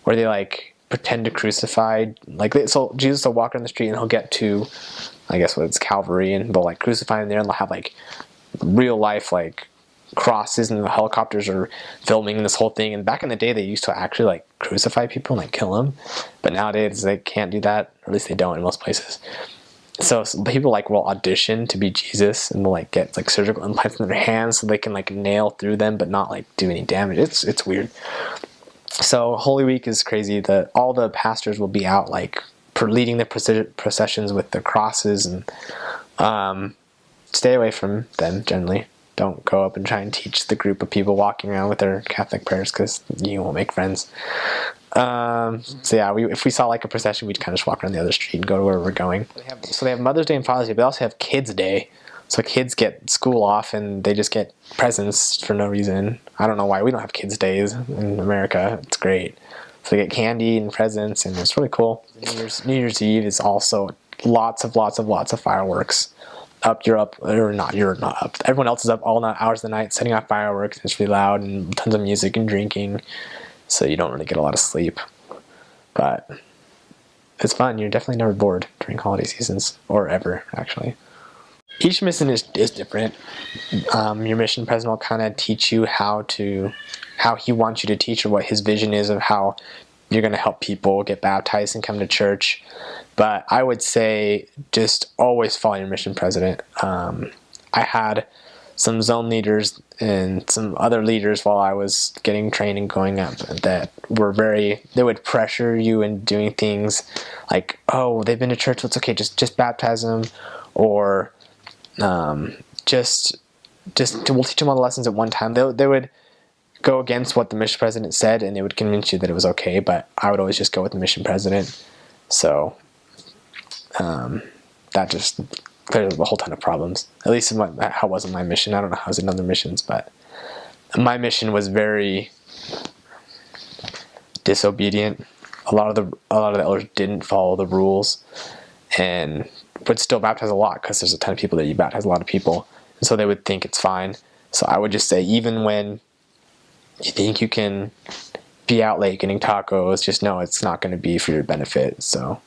where they like pretend to crucify, so Jesus will walk around the street and he'll get to, I guess what it's Calvary, and they'll like crucify him there, and they'll have like real life like crosses, and the helicopters are filming this whole thing. And back in the day, they used to actually like crucify people and like kill them, but nowadays they can't do that, or at least they don't in most places. So people like will audition to be Jesus, and they'll like get like surgical implants in their hands so they can like nail through them but not like do any damage. It's weird. So Holy Week is crazy. All the pastors will be out like leading the processions with the crosses, and stay away from them generally. Don't go up and try and teach the group of people walking around with their Catholic prayers, because you won't make friends. So yeah, if we saw like a procession, we'd kind of just walk around the other street and go to where we're going. So they have Mother's Day and Father's Day, but they also have Kids Day. So kids get school off and they just get presents for no reason. I don't know why we don't have Kids Days in America. It's great. So they get candy and presents, and it's really cool. New Year's Eve is also lots of fireworks. You're not up. Everyone else is up all hours of the night setting off fireworks. It's really loud and tons of music and drinking. So you don't really get a lot of sleep. But it's fun. You're definitely never bored during holiday seasons, or ever, actually. Each mission is different. Your mission president will kind of teach you how he wants you to teach, or what his vision is of how you're going to help people get baptized and come to church. But I would say just always follow your mission president. I had some zone leaders and some other leaders while I was getting trained and going up that were they would pressure you in doing things like, oh, they've been to church, so it's okay, just baptize them, or we'll teach them all the lessons at one time. They would go against what the mission president said, and they would convince you that it was okay, but I would always just go with the mission president. So that just cleared up a whole ton of problems. At least how it was in my mission. I don't know how it was in other missions, but my mission was very disobedient. A lot of the elders didn't follow the rules, and would still baptize a lot, because there's a ton of people that you baptize a lot of people, and so they would think it's fine. So I would just say, even when you think you can be out late getting tacos, just know it's not going to be for your benefit. So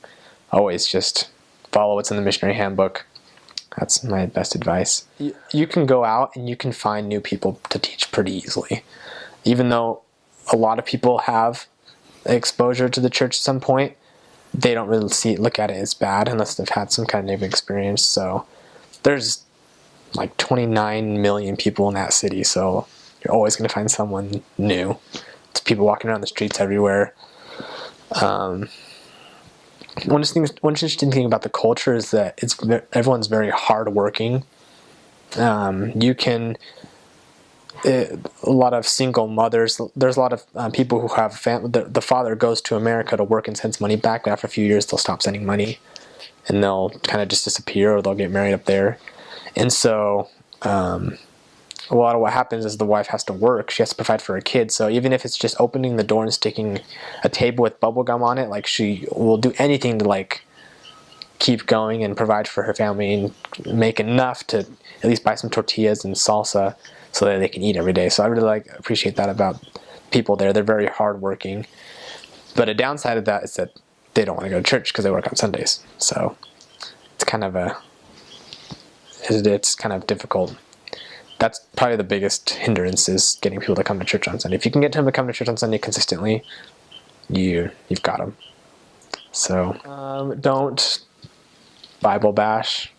always just follow what's in the missionary handbook. That's my best advice. You can go out and you can find new people to teach pretty easily. Even though a lot of people have exposure to the church at some point, they don't really look at it as bad unless they've had some kind of negative experience. So there's like 29 million people in that city, so you're always going to find someone new. It's people walking around the streets everywhere. One interesting thing about the culture is that everyone's very hardworking. A lot of single mothers. There's a lot of people who have the father goes to America to work and sends money back, but after a few years they'll stop sending money, and they'll kind of just disappear, or they'll get married up there. And so a lot of what happens is the wife has to work. She has to provide for her kids. So even if it's just opening the door and sticking a table with bubble gum on it, like, she will do anything to like keep going and provide for her family and make enough to at least buy some tortillas and salsa so that they can eat every day. So I really appreciate that about people there. They're very hardworking. But a downside of that is that they don't want to go to church because they work on Sundays. So it's kind of difficult. That's probably the biggest hindrance, is getting people to come to church on Sunday. If you can get them to come to church on Sunday consistently, you've got them. So don't Bible bash.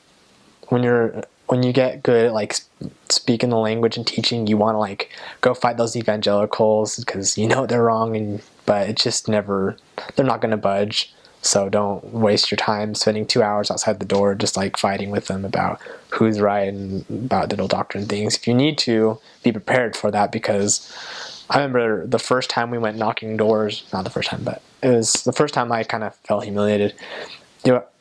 When you get good at like speaking the language and teaching, you want to like go fight those evangelicals because you know they're wrong, but it's just never, they're not going to budge. So don't waste your time spending 2 hours outside the door just like fighting with them about who's right and about diddle doctrine things. If you need to, be prepared for that, because I remember the first time we went knocking doors, not the first time, but it was the first time I kind of felt humiliated.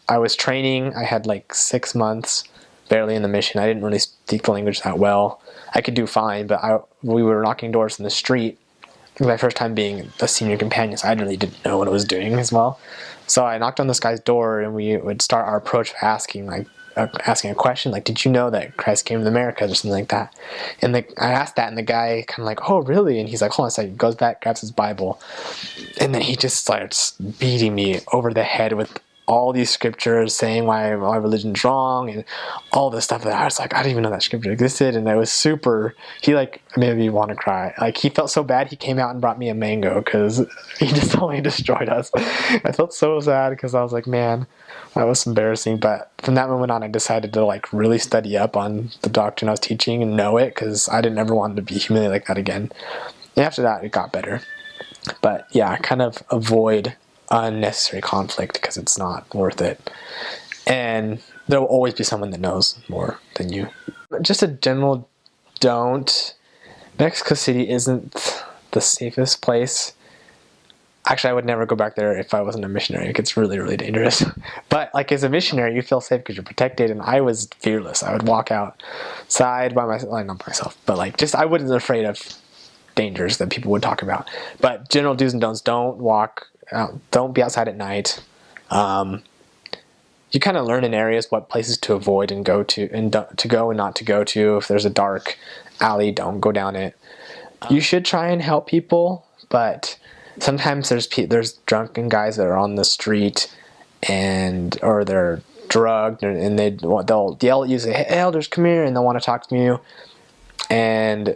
I was training, I had like 6 months barely in the mission. I didn't really speak the language that well. I could do fine, but we were knocking doors in the street. It was my first time being a senior companion, so I really didn't know what I was doing as well. So I knocked on this guy's door, and we would start our approach asking a question, like, did you know that Christ came to the Americas or something like that? And I asked that, and the guy kind of like, oh, really? And he's like, hold on a second. He goes back, grabs his Bible, and then he just starts beating me over the head with all these scriptures saying why my religion's wrong and all this stuff that I was like, I didn't even know that scripture existed. And it was super, he like made me want to cry. Like, he felt so bad, he came out and brought me a mango because he just totally destroyed us. I felt so sad because I was like, man, that was embarrassing. But from that moment on, I decided to like really study up on the doctrine I was teaching and know it, because I didn't ever want to be humiliated like that again. And after that, it got better. But yeah, kind of avoid unnecessary conflict because it's not worth it. And there will always be someone that knows more than you. Just a general don't. Mexico City isn't the safest place. Actually, I would never go back there if I wasn't a missionary. It gets really, really dangerous. But like as a missionary, you feel safe because you're protected, and I was fearless. I would walk outside by myself, well, not by myself, but like just I wasn't afraid of dangers that people would talk about. But general do's and don'ts: don't walk out, don't be outside at night. You kind of learn in areas what places to avoid and go to, and to go and not to go to. If there's a dark alley, don't go down it. You should try and help people, but sometimes there's drunken guys that are on the street or they're drugged, and they'll yell at you, say, "Hey, elders, come here," and they'll want to talk to you. And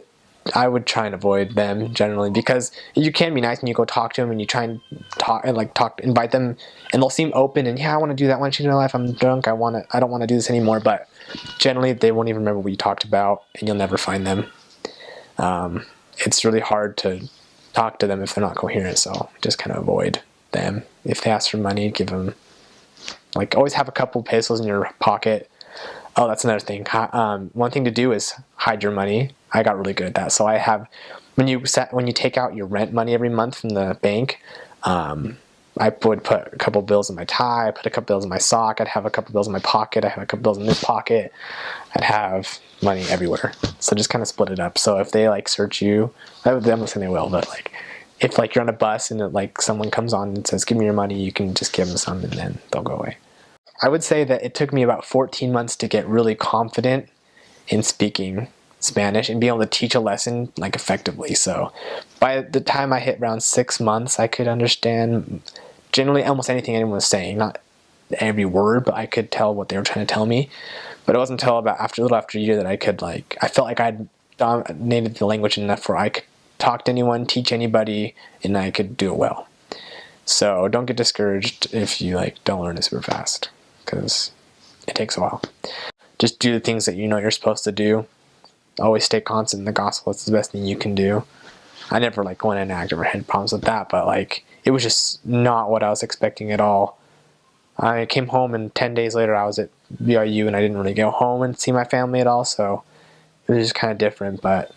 I would try and avoid them generally, because you can be nice and you go talk to them and you try and invite them, and they'll seem open and, yeah, I want to do that. I want to change my life. I'm drunk. I don't want to do this anymore. But generally they won't even remember what you talked about, and you'll never find them. It's really hard to talk to them if they're not coherent. So just kind of avoid them. If they ask for money, give them, like, always have a couple pesos in your pocket. Oh, that's another thing. One thing to do is hide your money. I got really good at that. So I have, when you take out your rent money every month from the bank, I would put a couple bills in my tie, I put a couple bills in my sock, I'd have a couple bills in my pocket, I have a couple bills in this pocket, I'd have money everywhere. So just kind of split it up. So if they like search you, I'm not saying they will, but like if like you're on a bus and like someone comes on and says, "Give me your money," you can just give them some and then they'll go away. I would say that it took me about 14 months to get really confident in speaking Spanish and being able to teach a lesson like effectively. So by the time I hit around 6 months, I could understand generally almost anything anyone was saying. Not every word, but I could tell what they were trying to tell me. But it wasn't until about a little after a year that I felt like I'd dominated the language enough where I could talk to anyone, teach anybody, and I could do it well. So don't get discouraged if you like don't learn it super fast, because it takes a while. Just do the things that you know you're supposed to do. Always stay constant in the gospel. It's the best thing you can do. I never like went inactive or had problems with that, but like it was just not what I was expecting at all. I came home and 10 days later I was at BYU, and I didn't really go home and see my family at all, so it was just kind of different. But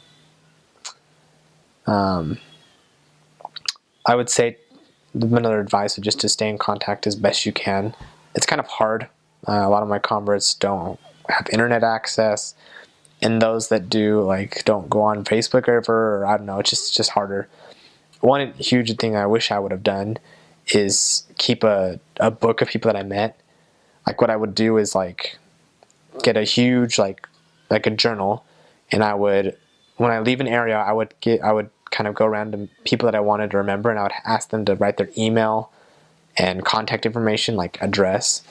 I would say another advice would just to stay in contact as best you can. It's kind of hard. A lot of my converts don't have internet access, and those that do like don't go on Facebook or I don't know. It's just harder. One huge thing I wish I would have done is keep a book of people that I met. Like what I would do is like get a huge like a journal, and I would, when I leave an area, I would kind of go around to people that I wanted to remember, and I would ask them to write their email and contact information, like address,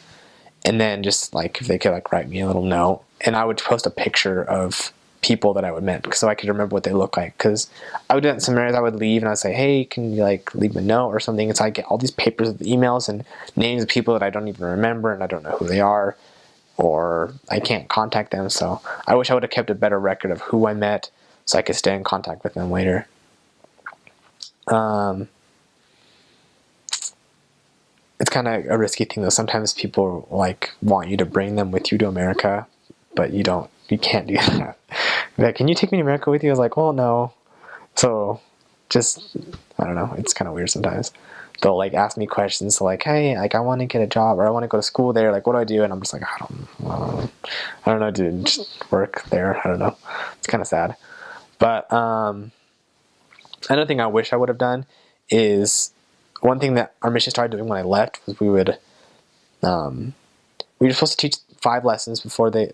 and then just like if they could like write me a little note, and I would post a picture of people that I would meet, so I could remember what they look like. Because I would do that in seminaries. I would leave and I'd say, hey, can you like leave a note or something? And so I get all these papers of emails and names of people that I don't even remember and I don't know who they are, or I can't contact them. So I wish I would have kept a better record of who I met so I could stay in contact with them later. It's kind of a risky thing though. Sometimes people like want you to bring them with you to America, but you can't do that. Like, can you take me to America with you? I was like, well, no. So just, I don't know. It's kind of weird sometimes. They'll like ask me questions. So like, hey, like I want to get a job or I want to go to school there. Like, what do I do? And I'm just like, I don't know, dude. Just work there. I don't know. It's kind of sad. But another thing I wish I would have done is, one thing that our mission started doing when I left was we were supposed to teach 5 lessons before they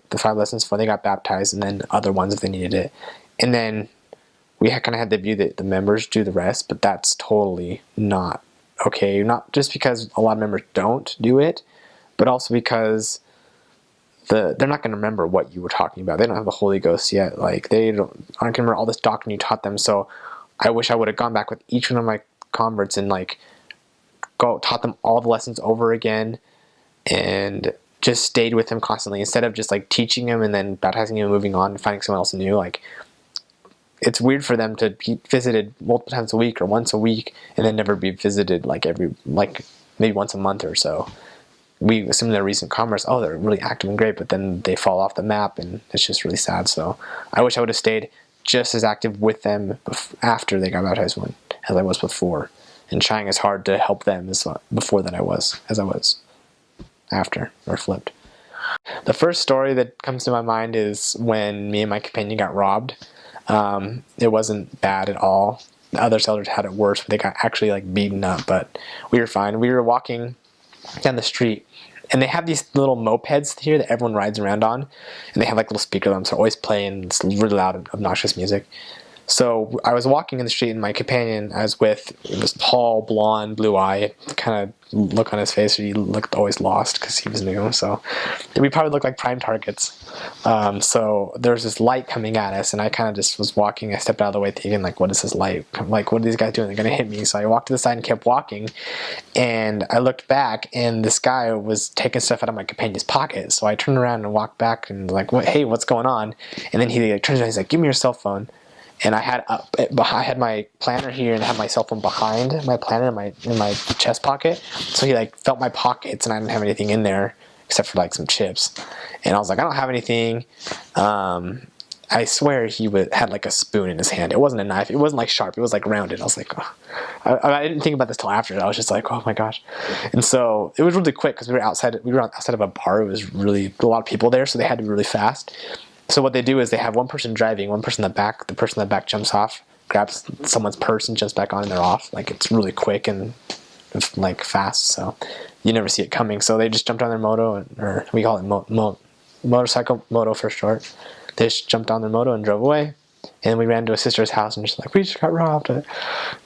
got baptized, and then other ones if they needed it. And then we kind of had to view the members do the rest, but that's totally not okay. Not just because a lot of members don't do it, but also because they're not going to remember what you were talking about. They don't have the Holy Ghost yet. Like aren't going to remember all this doctrine you taught them. So I wish I would have gone back with each one of my converts and like taught them all the lessons over again and just stayed with them constantly instead of just like teaching them and then baptizing them and moving on and finding someone else new. Like, it's weird for them to be visited multiple times a week or once a week and then never be visited like maybe once a month or so. We assume they're recent converts. Oh, they're really active and great, but then they fall off the map and it's just really sad. So I wish I would have stayed just as active with them after they got baptized as I was before, and trying as hard to help them as before that I was after, or flipped. The first story that comes to my mind is when me and my companion got robbed. It wasn't bad at all. The other sellers had it worse, but they got actually like beaten up, but we were fine. We were walking down the street and they have these little mopeds here that everyone rides around on, and they have like little speakers on them, so always playing this really loud, obnoxious music. So I was walking in the street and my companion I was with, it was tall, blonde, blue eye, kind of look on his face, he looked always lost because he was new. So we probably looked like prime targets. So there was this light coming at us and I kind of just was walking. I stepped out of the way thinking like, what is this light? Like, what are these guys doing? They're going to hit me. So I walked to the side and kept walking. And I looked back and this guy was taking stuff out of my companion's pocket. So I turned around and walked back and like, hey, what's going on? And then he like, turns around, he's like, give me your cell phone. And I had my planner here and I had my cell phone behind my planner in my chest pocket. So he like felt my pockets and I didn't have anything in there except for like some chips. And I was like, I don't have anything. I swear he had like a spoon in his hand. It wasn't a knife. It wasn't like sharp. It was like rounded. I was like, oh. I didn't think about this till after. I was just like, oh my gosh. And so it was really quick because we were outside of a bar. It was really a lot of people there, so they had to be really fast. So what they do is they have one person driving, one person in the back. The person in the back jumps off, grabs someone's purse and jumps back on, and they're off. Like, it's really quick and like fast, so you never see it coming. So they just jumped on their moto, or we call it motorcycle, moto for short. They just jumped on their moto and drove away. And then we ran to a sister's house and just like, we just got robbed. It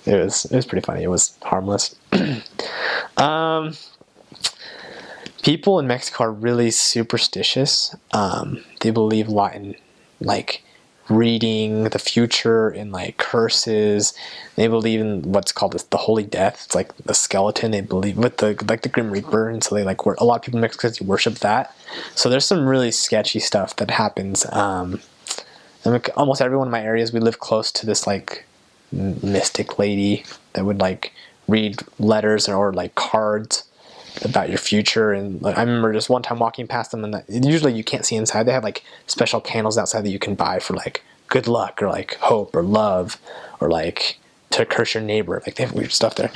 was pretty funny. It was harmless. People in Mexico are really superstitious. They believe a lot in like reading the future and like curses. They believe in what's called the Holy Death. It's like the skeleton. They believe with the Grim Reaper, and so they like a lot of people in Mexico worship that. So there's some really sketchy stuff that happens. And almost everyone in my areas, we live close to this like mystic lady that would like read letters or like cards about your future. And like, I remember just one time walking past them, and usually you can't see inside. They have like special candles outside that you can buy for like good luck or like hope or love or like to curse your neighbor. Like, they have weird stuff there.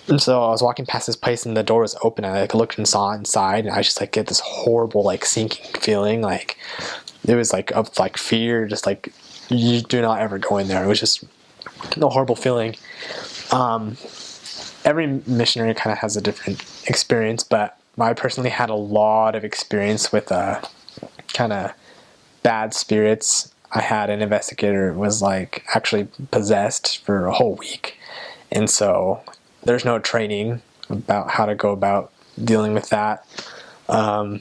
And so I was walking past this place and the door was open, and I like looked and saw inside, and I just like get this horrible like sinking feeling. Like, it was like of like fear, just like you do not ever go in there. It was just a horrible feeling. Every missionary kind of has a different experience, but I personally had a lot of experience with kind of bad spirits. I had an investigator who was like actually possessed for a whole week, and so there's no training about how to go about dealing with that.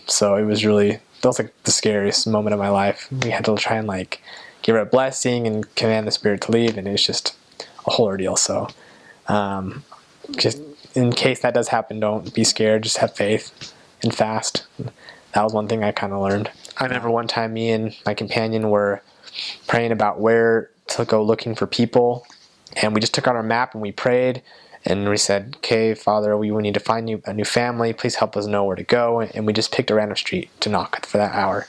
So it was really, that was like the scariest moment of my life. We had to try and like give her a blessing and command the spirit to leave, and it's just a whole ordeal. So just in case that does happen, don't be scared, just have faith and fast. That was one thing I kind of learned. I remember one time me and my companion were praying about where to go looking for people, and we just took out our map and we prayed, and we said, okay, Father, we need to find a new family, please help us know where to go. And we just picked a random street to knock for that hour.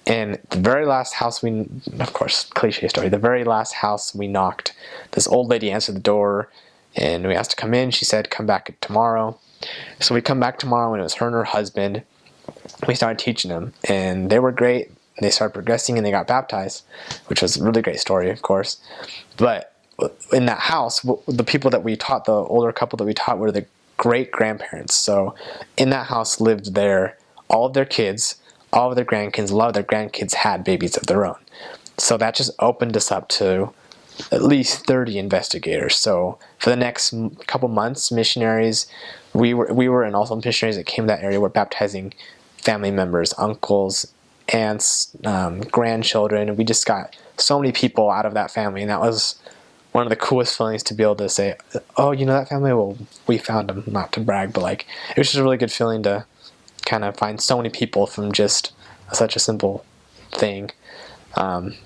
And the very last house of course, cliche story, the very last house we knocked, this old lady answered the door, and we asked to come in. She said, come back tomorrow. So we come back tomorrow, and it was her and her husband. We started teaching them, and they were great. They started progressing, and they got baptized, which was a really great story, of course. But in that house, the people that we taught, the older couple that we taught, were the great-grandparents. So in that house lived all of their kids, all of their grandkids. A lot of their grandkids had babies of their own. So that just opened us up to at least 30 investigators. So for the next couple months, missionaries, we were and also missionaries that came to that area were baptizing family members, uncles, aunts, grandchildren. We just got so many people out of that family, and that was one of the coolest feelings, to be able to say, oh, that family, well, we found them. Not to brag, but it was just a really good feeling to kind of find so many people from just such a simple thing.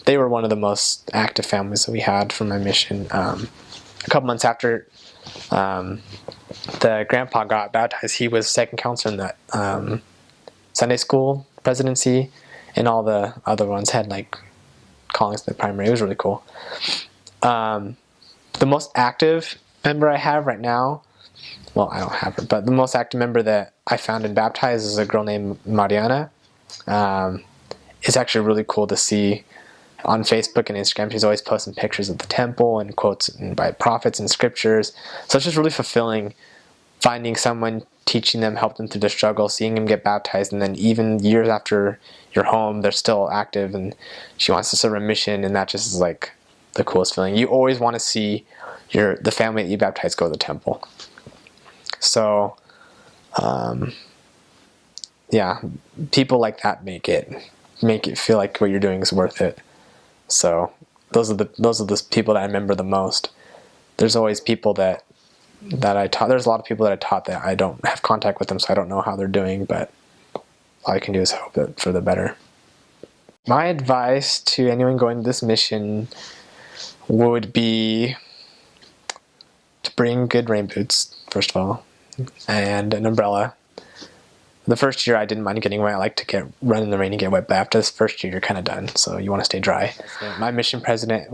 They were one of the most active families that we had from my mission. A couple months after the grandpa got baptized, he was second counselor in that Sunday school presidency, and all the other ones had callings to the primary. It was really cool. The most active member I have right now, well, I don't have her, but the most active member that I found and baptized is a girl named Mariana. It's actually really cool to see on Facebook and Instagram. She's always posting pictures of the temple and quotes by prophets and scriptures. So it's just really fulfilling finding someone, teaching them, help them through their struggle, seeing them get baptized, and then even years after you're home, they're still active, and she wants to serve a mission, and that just is the coolest feeling. You always want to see the family that you baptize go to the temple. So, yeah, people like that make it feel like what you're doing is worth it. So those are the people that I remember the most. There's always people that I taught. There's a lot of people that I taught that I don't have contact with them, so I don't know how they're doing, but all I can do is hope that for the better. My advice to anyone going to this mission would be to bring good rain boots, first of all, and an umbrella. The first year I didn't mind getting wet. I like to run in the rain and get wet, but after this first year you're kind of done, so you want to stay dry. My mission president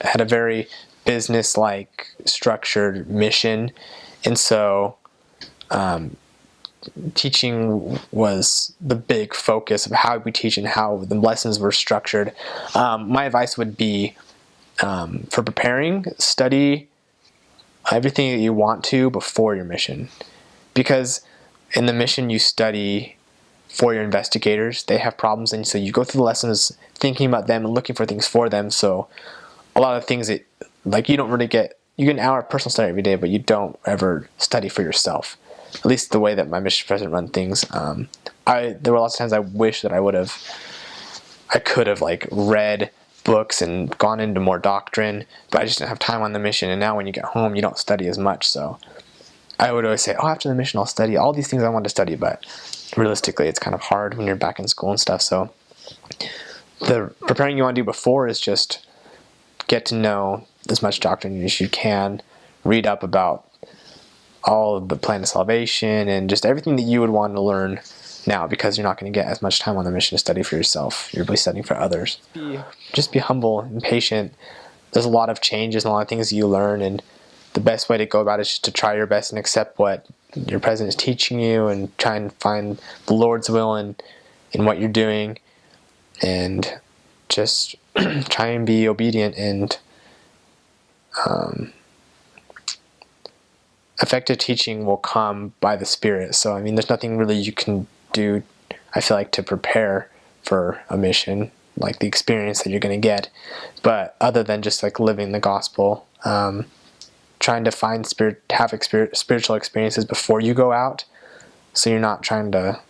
had a very business-like structured mission, and so teaching was the big focus of how we teach and how the lessons were structured. My advice would be, for preparing, study everything that you want to before your mission, because in the mission you study for your investigators. They have problems, and so you go through the lessons thinking about them and looking for things for them. So a lot of things that you don't really get, you get an hour of personal study every day, but you don't ever study for yourself. At least the way that my mission president run things. There were lots of times I wish that I could have read books and gone into more doctrine, but I just didn't have time on the mission. And now when you get home, you don't study as much. So I would always say, after the mission I'll study all these things I want to study, but realistically it's kind of hard when you're back in school and stuff. So the preparing you want to do before is just get to know as much doctrine as you can, read up about all of the plan of salvation and just everything that you would want to learn now, because you're not going to get as much time on the mission to study for yourself. You're really studying for others. Just be humble and patient. There's a lot of changes and a lot of things you learn, and the best way to go about it is just to try your best and accept what your president is teaching you and try and find the Lord's will in what you're doing, and just try and be obedient. And effective teaching will come by the Spirit. So, there's nothing really you can do, I feel like, to prepare for a mission, like the experience that you're going to get. But other than just living the gospel, trying to find spiritual experiences before you go out, so you're not trying to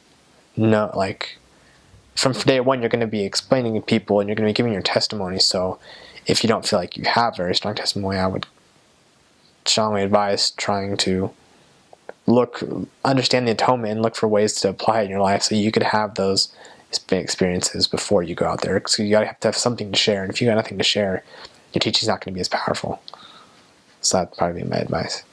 from day one, you're going to be explaining to people and you're going to be giving your testimony. So if you don't feel like you have very strong testimony, I would strongly advise trying to understand the atonement and look for ways to apply it in your life so you could have those experiences before you go out there. So you gotta have to have something to share, and if you got nothing to share, your teaching's not going to be as powerful. So that'd probably be my advice.